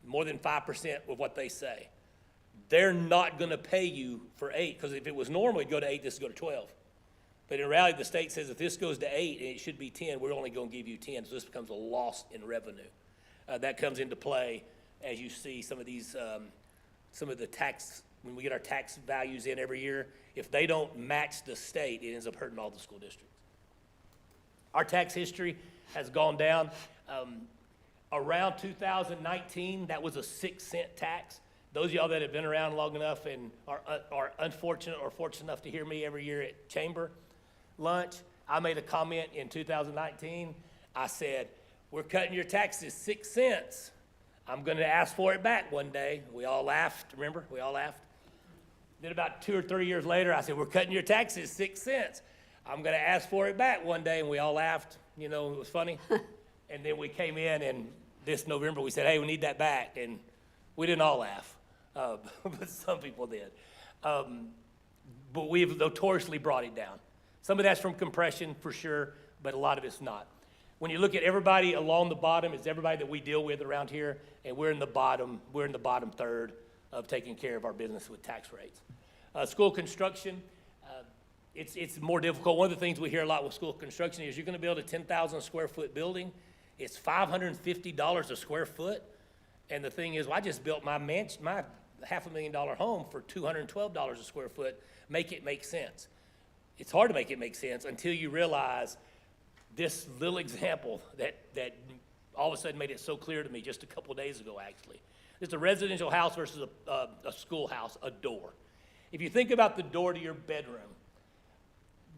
more than 5% of what they say, they're not going to pay you for 8, because if it was normal, it'd go to 8, this would go to 12. But in reality, the state says if this goes to 8 and it should be 10, we're only going to give you 10, so this becomes a loss in revenue. That comes into play as you see some of these, some of the tax, when we get our tax values in every year, if they don't match the state, it ends up hurting all the school districts. Our tax history has gone down. Around 2019, that was a 6-cent tax. Those of y'all that have been around long enough and are unfortunate or fortunate enough to hear me every year at chamber lunch, I made a comment in 2019. I said, we're cutting your taxes 6 cents. I'm gonna ask for it back one day. We all laughed, remember? We all laughed. Then about 2 or 3 years later, I said, we're cutting your taxes 6 cents. I'm gonna ask for it back one day, and we all laughed. You know, it was funny. And then we came in, and this November, we said, hey, we need that back. And we didn't all laugh, but some people did. But we've notoriously brought it down. Some of that's from compression, for sure, but a lot of it's not. When you look at everybody along the bottom, it's everybody that we deal with around here, and we're in the bottom third of taking care of our business with tax rates. School construction, it's more difficult. One of the things we hear a lot with school construction is you're gonna build a 10,000 square foot building. It's $550 a square foot. And the thing is, well, I just built my $500,000 home for $212 a square foot. Make it make sense. It's hard to make it make sense until you realize this little example that all of a sudden made it so clear to me just a couple of days ago, actually. It's a residential house versus a schoolhouse, a door. If you think about the door to your bedroom,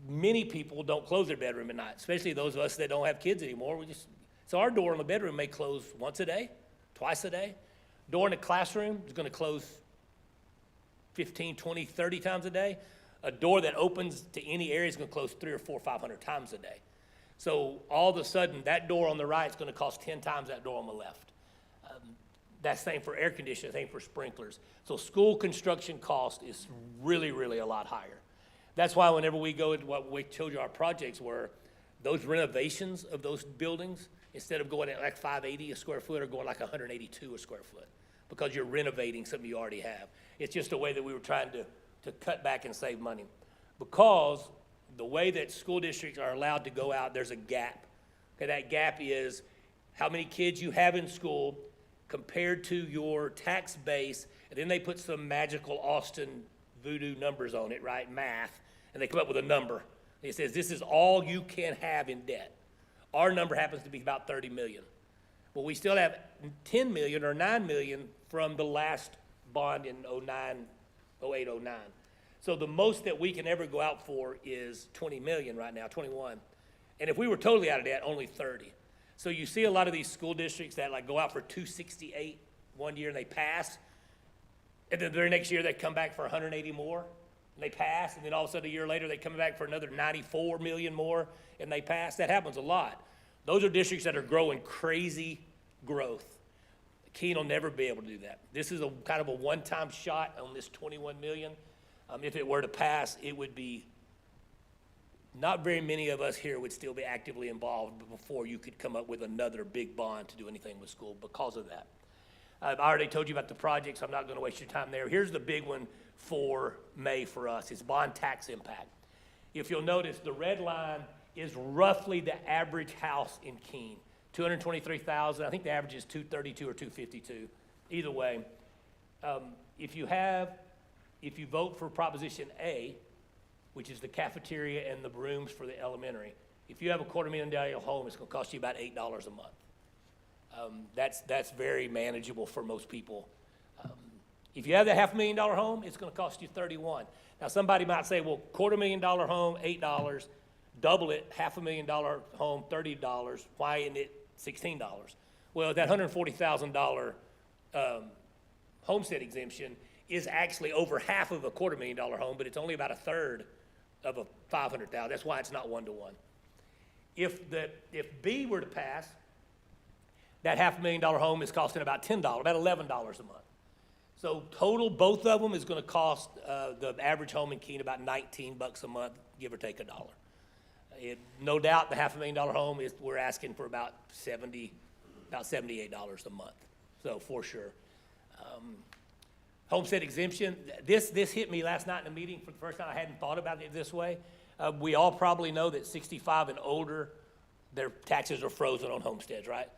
many people don't close their bedroom at night, especially those of us that don't have kids anymore. So our door in the bedroom may close once a day, twice a day. Door in the classroom is gonna close 15, 20, 30 times a day. A door that opens to any area is gonna close 300 or 400, 500 times a day. So all of a sudden, that door on the right is gonna cost 10 times that door on the left. That's same for air conditioning, same for sprinklers. So school construction cost is really, really a lot higher. That's why whenever we go into what we told you our projects were, those renovations of those buildings, instead of going at like 580 a square foot, are going like 182 a square foot, because you're renovating something you already have. It's just a way that we were trying to cut back and save money. Because the way that school districts are allowed to go out, there's a gap. Okay, that gap is how many kids you have in school compared to your tax base, and then they put some magical Austin voodoo numbers on it, right, math, and they come up with a number. It says this is all you can have in debt. Our number happens to be about 30 million. But we still have 10 million or 9 million from the last bond in 08, 09. So the most that we can ever go out for is 20 million right now, 21. And if we were totally out of debt, only 30. So you see a lot of these school districts that like go out for 268 one year and they pass. And then the very next year they come back for 180 more and they pass. And then all of a sudden a year later they come back for another 94 million more and they pass. That happens a lot. Those are districts that are growing crazy growth. Keene will never be able to do that. This is a kind of a one-time shot on this 21 million. If it were to pass, it would be, not very many of us here would still be actively involved before you could come up with another big bond to do anything with school because of that. I've already told you about the projects. I'm not going to waste your time there. Here's the big one for May for us. It's bond tax impact. If you'll notice, the red line is roughly the average house in Keene. 223,000. I think the average is 232 or 252. Either way, if you vote for Proposition A, which is the cafeteria and the rooms for the elementary, if you have a $250,000 home, it's going to cost you about $8 a month. That's very manageable for most people. If you have the $500,000 home, it's going to cost you $31. Now somebody might say, well, $250,000 home, $8, double it, $500,000 home, $30. Why isn't it $16? Well, that $140,000 homestead exemption is actually over half of a $250,000 home, but it's only about a third of a $500,000. That's why it's not 1-to-1. If B were to pass, that $500,000 home is costing about $10, about $11 a month. So total, both of them is going to cost the average home in Keene about $19 a month, give or take $1. No doubt, the $500,000 home we're asking for about $78 a month. So for sure. Homestead exemption, this hit me last night in a meeting for the first time. I hadn't thought about it this way. We all probably know that 65 and older, their taxes are frozen on homesteads, right?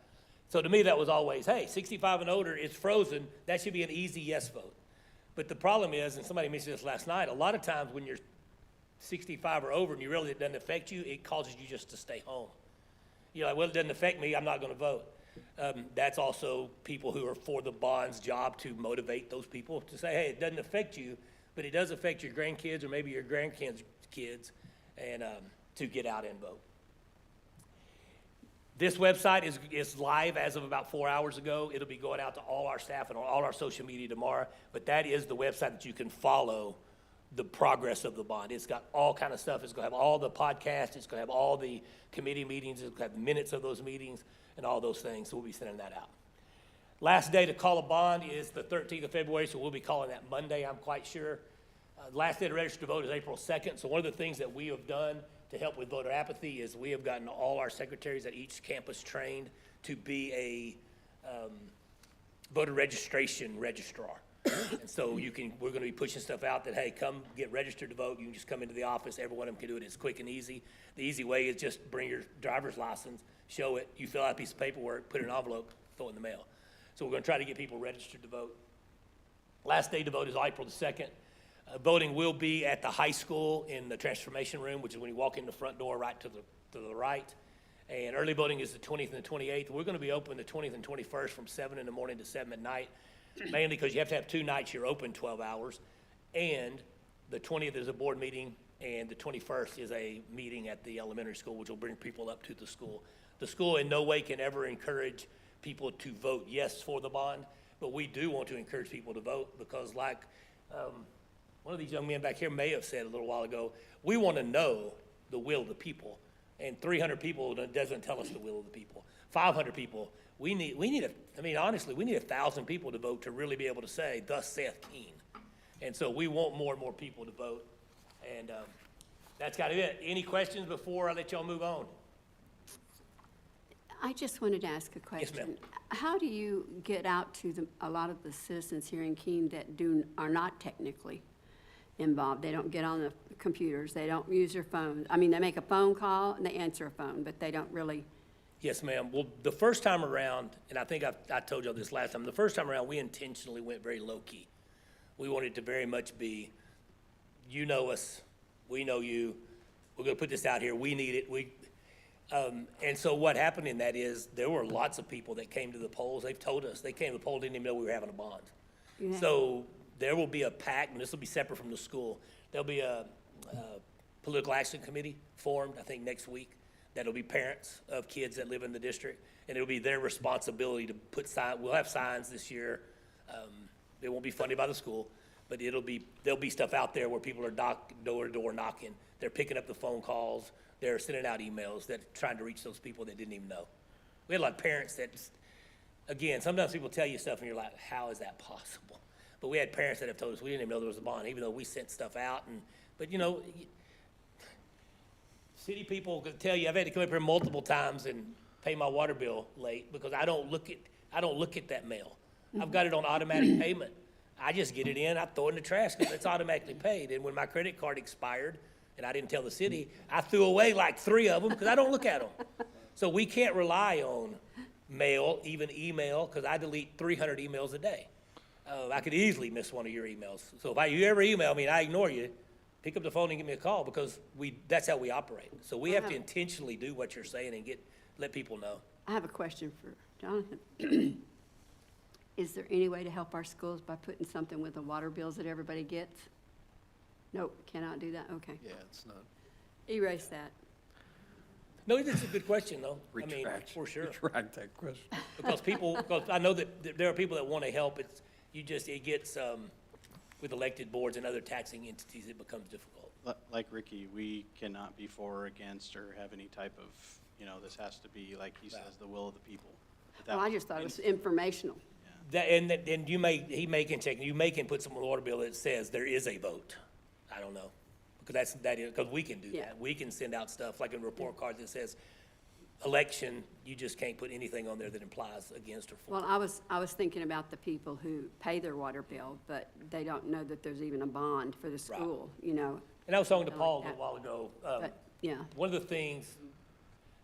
So to me, that was always, hey, 65 and older, it's frozen. That should be an easy yes vote. But the problem is, and somebody mentioned this last night, a lot of times when you're 65 or over and you realize it doesn't affect you, it causes you just to stay home. You're like, well, it doesn't affect me, I'm not going to vote. That's also people who are for the bond's job to motivate those people to say, hey, it doesn't affect you, but it does affect your grandkids or maybe your grandkids' kids, and to get out and vote. This website is live as of about 4 hours ago. It'll be going out to all our staff and on all our social media tomorrow, but that is the website that you can follow the progress of the bond. It's got all kind of stuff. It's gonna have all the podcasts, it's gonna have all the committee meetings, it's gonna have the minutes of those meetings and all those things, so we'll be sending that out. Last day to call a bond is the 13th of February, so we'll be calling that Monday, I'm quite sure. Last day to register to vote is April 2nd, so one of the things that we have done to help with voter apathy is we have gotten all our secretaries at each campus trained to be a voter registration registrar. And so we're gonna be pushing stuff out that, hey, come get registered to vote. You can just come into the office. Every one of them can do it. It's quick and easy. The easy way is just bring your driver's license, show it, you fill out a piece of paperwork, put it in an envelope, throw it in the mail. So we're gonna try to get people registered to vote. Last day to vote is April the 2nd. Voting will be at the high school in the transformation room, which is when you walk in the front door right to the right. And early voting is the 20th and the 28th. We're gonna be open the 20th and 21st from 7 in the morning to 7 at night, mainly because you have to have 2 nights you're open 12 hours. And the 20th is a board meeting, and the 21st is a meeting at the elementary school, which will bring people up to the school. The school in no way can ever encourage people to vote yes for the bond, but we do want to encourage people to vote because like, one of these young men back here may have said a little while ago, we want to know the will of the people. And 300 people doesn't tell us the will of the people. 500 people, we need honestly, we need 1,000 people to vote to really be able to say, thus saith Keene. And so we want more and more people to vote. And that's kind of it. Any questions before I let y'all move on? I just wanted to ask a question. Yes, ma'am. How do you get out to a lot of the citizens here in Keene that are not technically involved? They don't get on the computers, they don't use their phones. I mean, they make a phone call and they answer a phone, but they don't really. Yes, ma'am. Well, the first time around, and I think I told y'all this last time, the first time around, we intentionally went very low-key. We wanted to very much be, you know us, we know you, we're gonna put this out here, we need it. And so what happened in that is, there were lots of people that came to the polls. They've told us, they came to the poll, didn't even know we were having a bond. Yeah. So there will be a pact, and this will be separate from the school. There'll be a political action committee formed, I think, next week. That'll be parents of kids that live in the district, and it'll be their responsibility to put we'll have signs this year. It won't be funded by the school, but there'll be stuff out there where people are door to door knocking. They're picking up the phone calls. They're sending out emails that are trying to reach those people that didn't even know. We had a lot of parents that, again, sometimes people tell you stuff and you're like, how is that possible? But we had parents that have told us we didn't even know there was a bond, even though we sent stuff out. But you know, city people could tell you, I've had to come up here multiple times and pay my water bill late because I don't look at that mail. I've got it on automatic payment. I just get it in, I throw it in the trash because it's automatically paid. And when my credit card expired, and I didn't tell the city, I threw away like 3 of them because I don't look at them. So we can't rely on mail, even email, because I delete 300 emails a day. I could easily miss one of your emails. So if you ever email me and I ignore you, pick up the phone and give me a call because that's how we operate. So we have to intentionally do what you're saying and let people know. I have a question for Jonathan. Is there any way to help our schools by putting something with the water bills that everybody gets? Nope, cannot do that, okay. Yeah, it's not. Erase that. No, it's a good question, though. I mean, for sure. Retract that question. Because I know that there are people that want to help. It gets, with elected boards and other taxing entities, it becomes difficult. Like Ricky, we cannot be for or against or have any type of, this has to be, like he says, the will of the people. Well, I just thought it was informational. And you may can put some on the water bill that says there is a vote. I don't know, because because we can do that. We can send out stuff like in report cards that says election, you just can't put anything on there that implies against or for. Well, I was thinking about the people who pay their water bill, but they don't know that there's even a bond for the school, you know. And I was talking to Like Paul a that. little while ago. But, yeah. One of the things,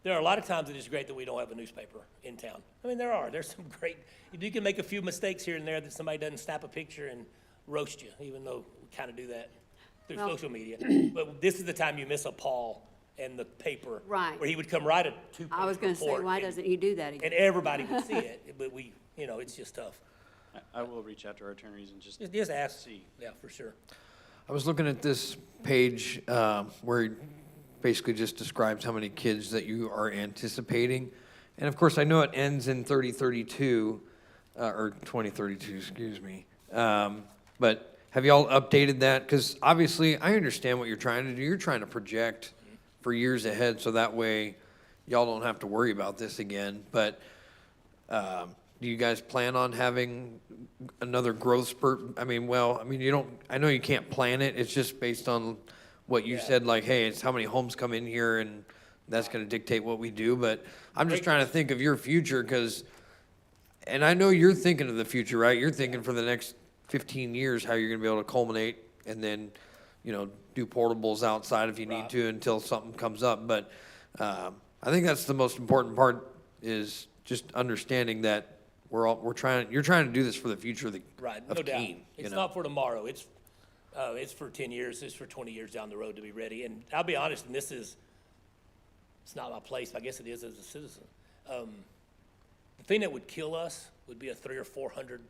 there are a lot of times it is great that we don't have a newspaper in town. I mean, there's some great, you can make a few mistakes here and there that somebody doesn't snap a picture and roast you, even though we kind of do that through social media. But this is the time you miss a Paul and the paper. Right. Where he would come write a two-page report. I was gonna say, why and- doesn't he do that again? And everybody would see it, but we, it's just tough. I will reach out to our attorneys and just Just ask, see. yeah, for sure. I was looking at this page where it basically just describes how many kids that you are anticipating. And of course, I know it ends in 3032, or 2032, excuse me. But have y'all updated that? Because obviously, I understand what you're trying to do. You're trying to project for years ahead, so that way y'all don't have to worry about this again. But do you guys plan on having another growth spurt? I mean, you don't, I know you can't plan it. It's just based on what you said, like, hey, it's how many homes come in here, and that's going to dictate what we do. But I'm just trying to think of your future, and I know you're thinking of the future, right? You're thinking for the next 15 years how you're going to be able to culminate and then, do portables outside if you need to until something comes up. But I think that's the most important part, is just understanding that you're trying to do this for the future of Right, of no doubt. Keene, It's not for tomorrow. It's for 10 years. It's for 20 years down the road to be ready. And I'll be honest, and it's not my place, but I guess it is as a citizen. The thing that would kill us would be a 300 or 400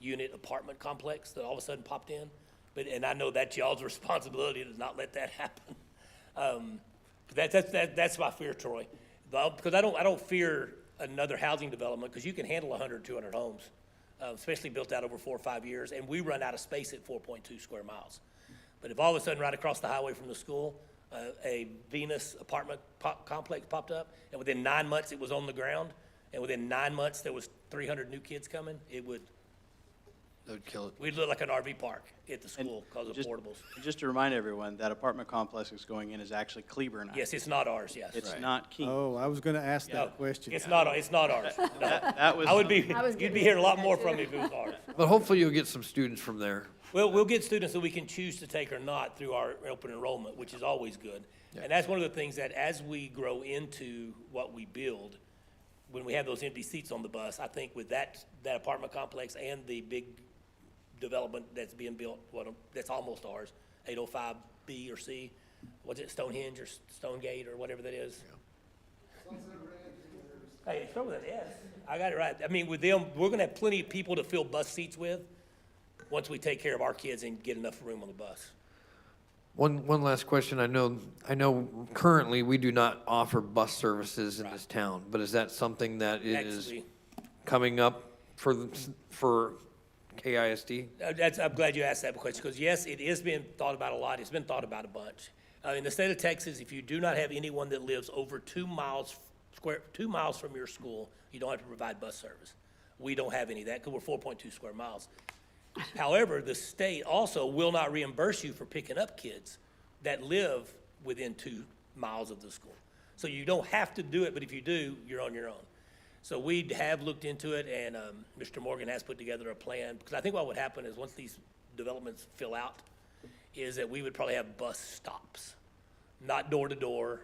unit apartment complex that all of a sudden popped in. And I know that's y'all's responsibility to not let that happen. That's my fear, Troy. Because I don't fear another housing development, because you can handle 100, 200 homes, especially built out over 4 or 5 years, and we run out of space at 4.2 square miles. But if all of a sudden right across the highway from the school, a Venus apartment complex popped up, and within 9 months it was on the ground, and within 9 months there was 300 new kids coming, That would kill it. we'd look like an RV park at the school because of portables. Just to remind everyone, that apartment complex that's going in is actually Cleburne. Yes, it's not ours, yes. It's not Keene. Oh, I was gonna ask No, that question. It's not ours. No. That was. You'd be hearing a lot more from me if it was ours. But hopefully you'll get some students from there. Well, we'll get students that we can choose to take or not through our open enrollment, which is always good. And that's one of the things that as we grow into what we build, when we have those empty seats on the bus, I think with that apartment complex and the big development that's being built, that's almost ours, 805B or C, what's it, Stonehenge or Stonegate or whatever that is? Hey, start with an S. I got it right. I mean, with them, we're gonna have plenty of people to fill bus seats with once we take care of our kids and get enough room on the bus. One last question. I know currently we do not offer bus services in this town, but is that something that is Actually, coming up for KISD? I'm glad you asked that question, because yes, it is being thought about a lot. It's been thought about a bunch. In the state of Texas, if you do not have anyone that lives over 2 miles from your school, you don't have to provide bus service. We don't have any of that, because we're 4.2 square miles. However, the state also will not reimburse you for picking up kids that live within 2 miles of the school. So you don't have to do it, but if you do, you're on your own. So we have looked into it, and Mr. Morgan has put together a plan, because I think what would happen is once these developments fill out, is that we would probably have bus stops, not door to door,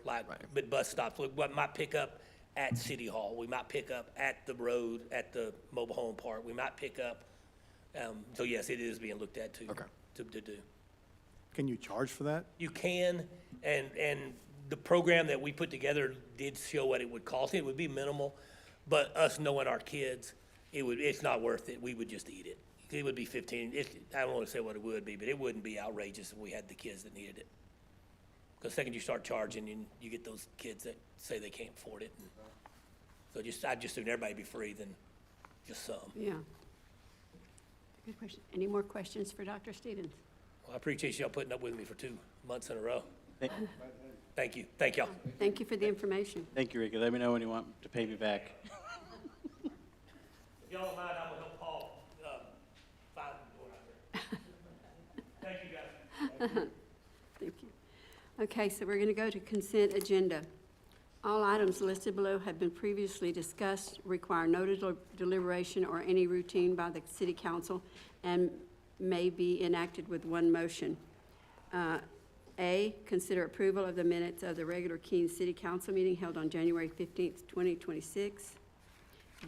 but bus stops. We might pick up at City Hall. We might pick up at the road, at the mobile home park. We might pick up. So yes, it is being looked at to do. Can you charge for that? You can, and the program that we put together did show what it would cost. It would be minimal, but us knowing our kids, it's not worth it. We would just eat it. It would be 15. I don't want to say what it would be, but it wouldn't be outrageous if we had the kids that needed it. Because the second you start charging, you get those kids that say they can't afford it. And so I'd just assume everybody be free than just some. Yeah. Good question. Any more questions for Dr. Stevens? Well, I appreciate y'all putting up with me for 2 months in a row. Thank you. Thank y'all. Thank you for the information. Thank you, Ricky. Let me know when you want to pay me back. If y'all don't mind, I'm gonna help Paul find the door out there. Thank you, guys. Thank you. Okay, so we're going to go to consent agenda. All items listed below have been previously discussed, require no deliberation or any routine by the city council, and may be enacted with one motion. A, consider approval of the minutes of the regular Keene City Council meeting held on January 15th, 2026.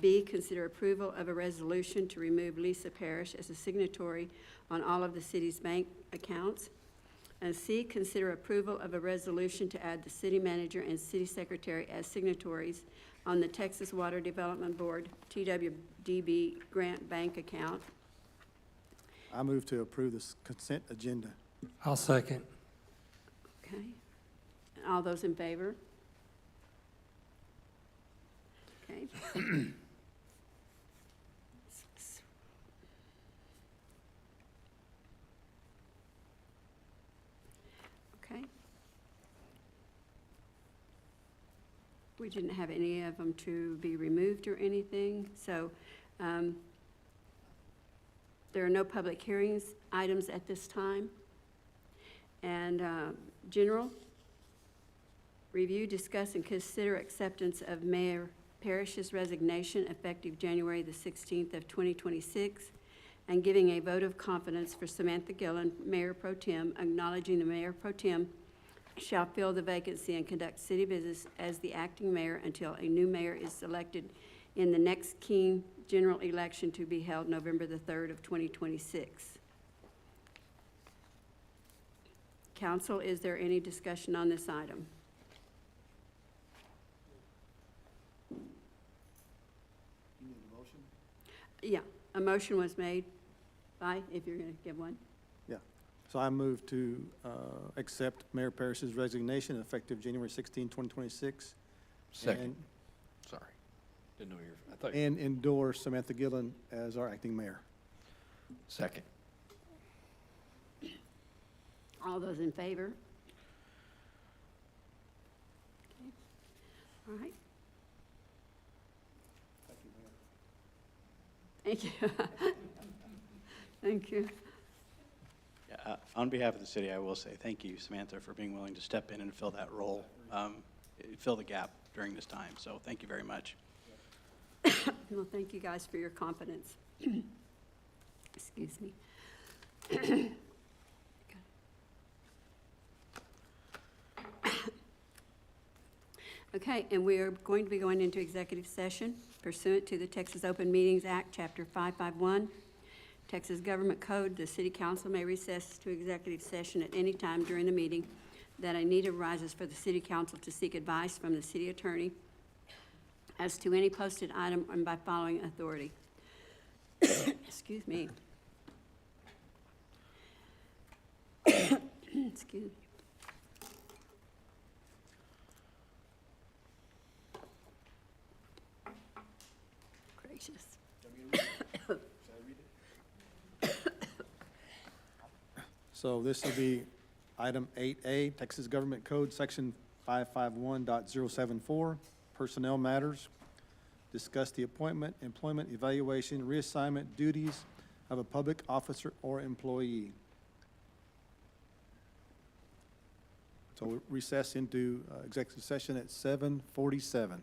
B, consider approval of a resolution to remove Lisa Parrish as a signatory on all of the city's bank accounts. And C, consider approval of a resolution to add the city manager and city secretary as signatories on the Texas Water Development Board, TWDB grant bank account. I move to approve this consent agenda. I'll second. Okay. All those in favor? Okay. Okay. We didn't have any of them to be removed or anything, so there are no public hearings items at this time. And general, review, discuss, and consider acceptance of Mayor Parrish's resignation effective January the 16th of 2026, and giving a vote of confidence for Samantha Gillen, Mayor Pro Tem, acknowledging the Mayor Pro Tem shall fill the vacancy and conduct city business as the acting mayor until a new mayor is elected in the next Keene general election to be held November the 3rd of 2026. Council, is there any discussion on this item? You need a motion? Yeah, a motion was made by, if you're going to give one. Yeah. So I move to accept Mayor Parrish's resignation effective January 16, 2026. Second. Sorry. Didn't know you were, I thought. And endorse Samantha Gillen as our acting mayor. Second. All those in favor? Okay. All right. Thank you. Thank you. Yeah, on behalf of the city, I will say thank you, Samantha, for being willing to step in and fill that role, fill the gap during this time. So thank you very much. Well, thank you guys for your confidence. Excuse me. Okay, and we are going to be going into executive session pursuant to the Texas Open Meetings Act, Chapter 551, Texas Government Code. The City Council may recess to executive session at any time during the meeting that a need arises for the City Council to seek advice from the city attorney as to any posted item and by following authority. Excuse me. Excuse me. Gracious. So this will be item 8A, Texas Government Code, Section 551.074, Personnel Matters. Discuss the appointment, employment, evaluation, reassignment, duties of a public officer or employee. So we'll recess into executive session at 7:47.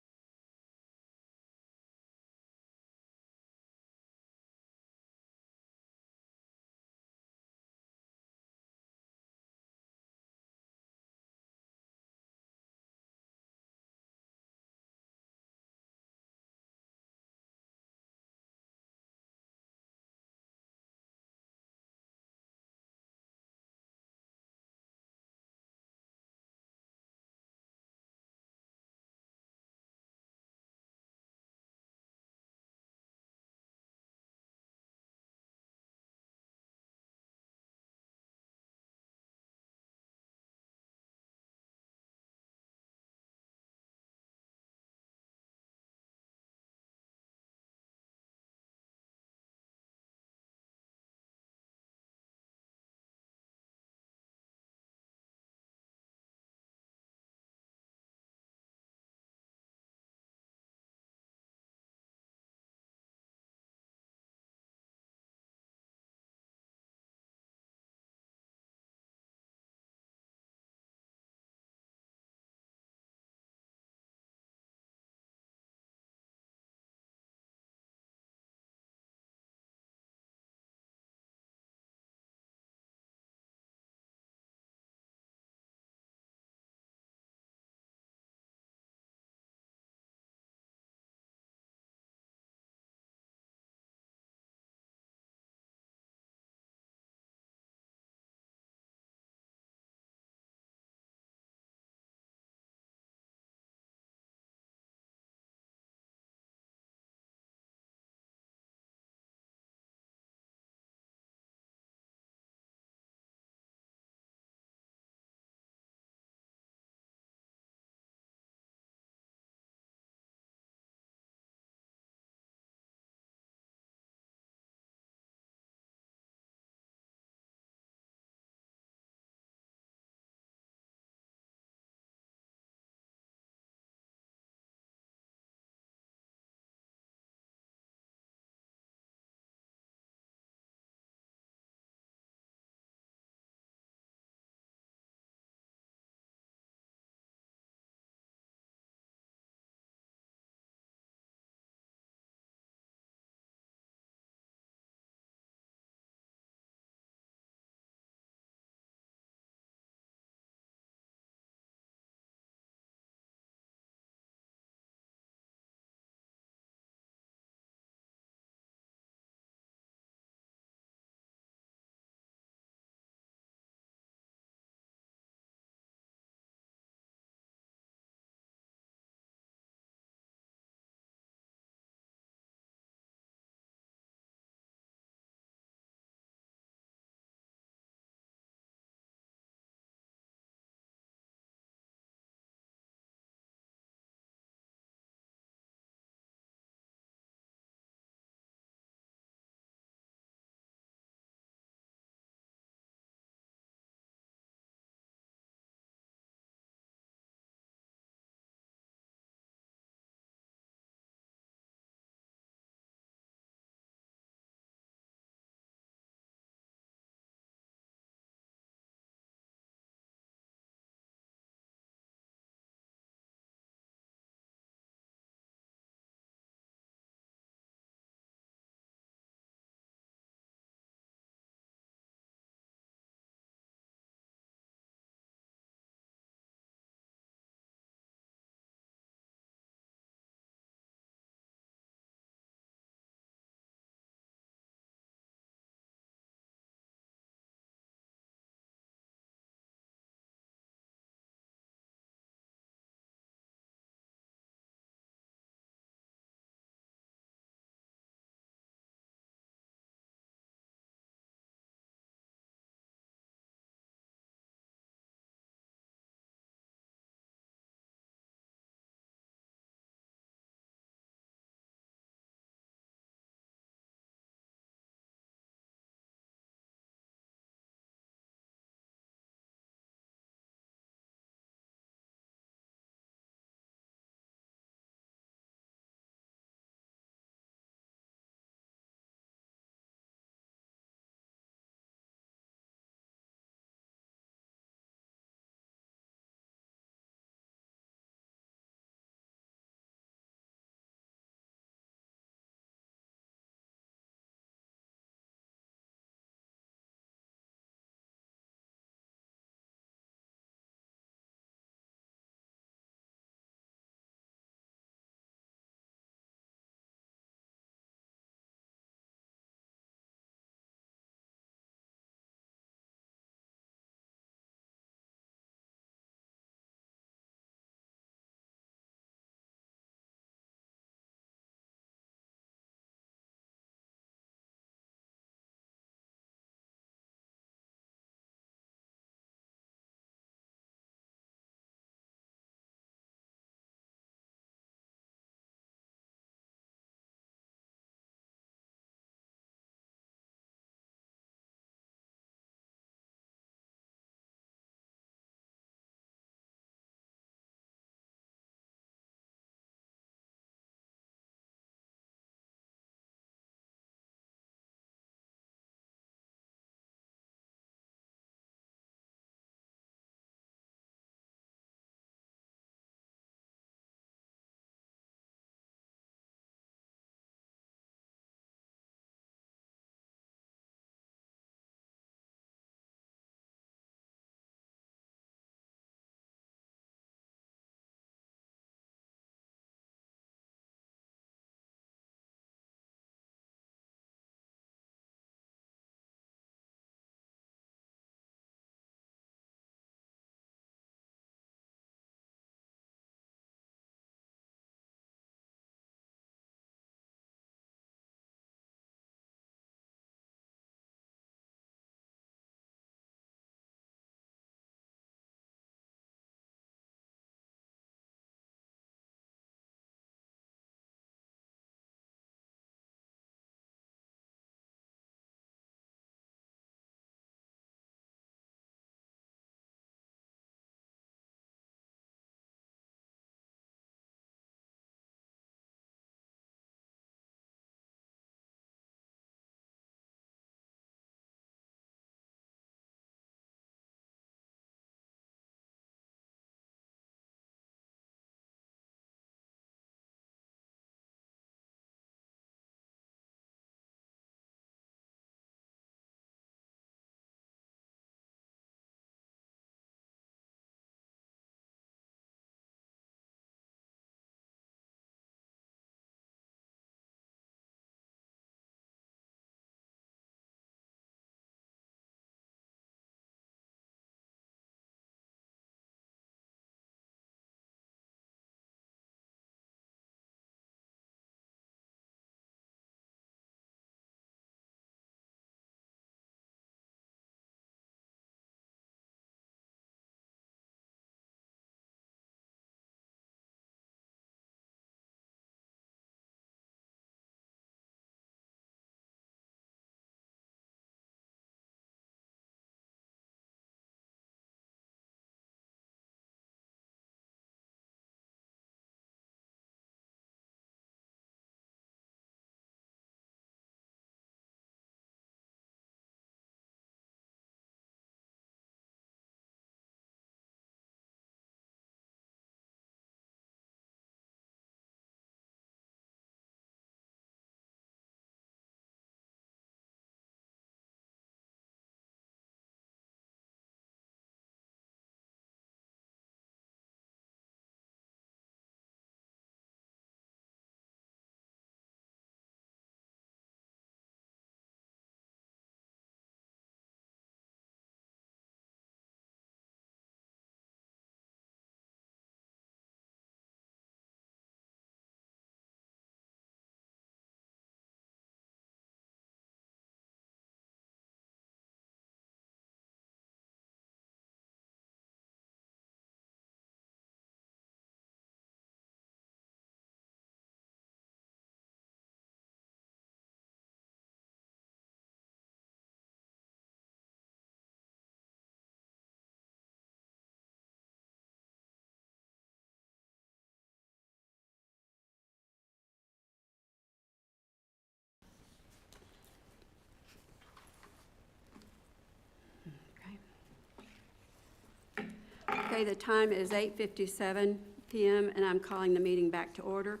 Okay, the time is 8:57 PM, and I'm calling the meeting back to order.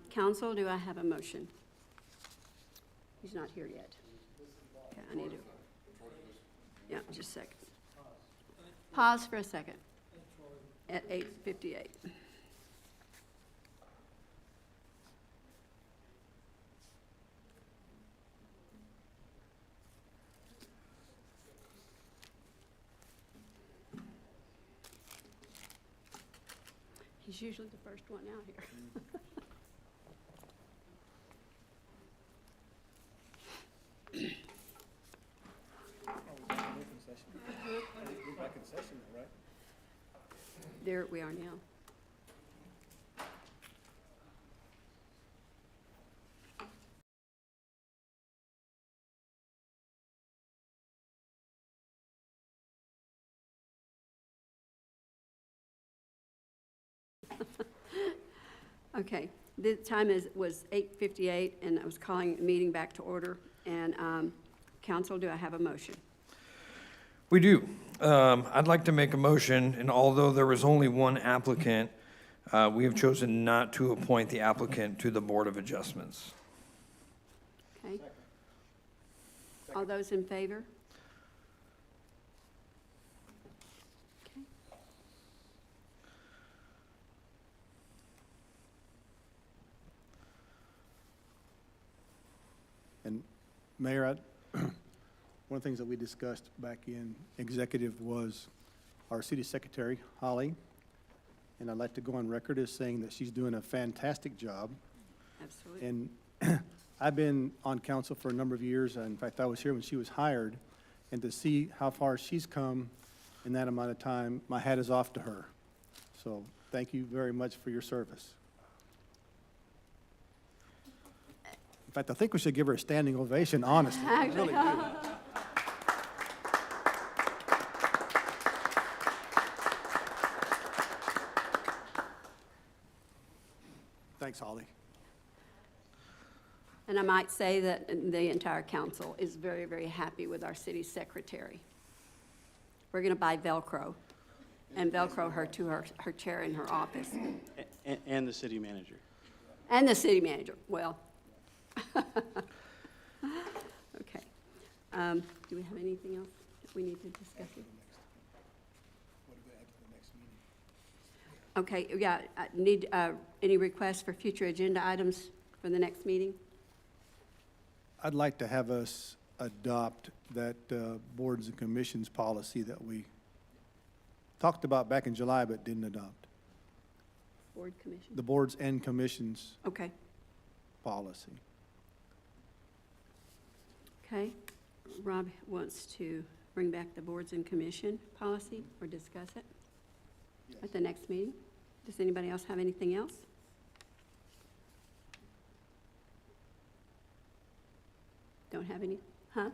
Council, do I have a motion? He's not here yet. Okay, I need to. Yeah, just a second. Pause for a second. At 8:58. He's usually the first one out here. We're back in session, right? There we are now. Okay, the time was 8:58, and I was calling the meeting back to order. And council, do I have a motion? We do. I'd like to make a motion, and although there was only one applicant, we have chosen not to appoint the applicant to the Board of Adjustments. Okay. All those in favor? Okay. And Mayor, one of the things that we discussed back in executive was our city secretary, Holly, and I'd like to go on record as saying that she's doing a fantastic job. Absolutely. And I've been on council for a number of years. In fact, I was here when she was hired, and to see how far she's come in that amount of time, my hat is off to her. So thank you very much for your service. In fact, I think we should give her a standing ovation, honestly. I really do. Thanks, Holly. And I might say that the entire council is very, very happy with our city secretary. We're going to buy Velcro and Velcro her to her chair in her office. And the city manager. And the city manager, well. Okay. Do we have anything else that we need to discuss? Okay, yeah, I need any requests for future agenda items for the next meeting? I'd like to have us adopt that boards and commissions policy that we talked about back in July but didn't adopt. Board commission? The boards and commissions Okay, policy. okay. Rob wants to bring back the boards and commission policy or discuss it at the next meeting. Does anybody else have anything else? Don't have any, huh?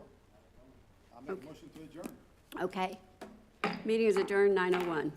I'll make a motion to adjourn. Okay. Meeting is adjourned, 9:01.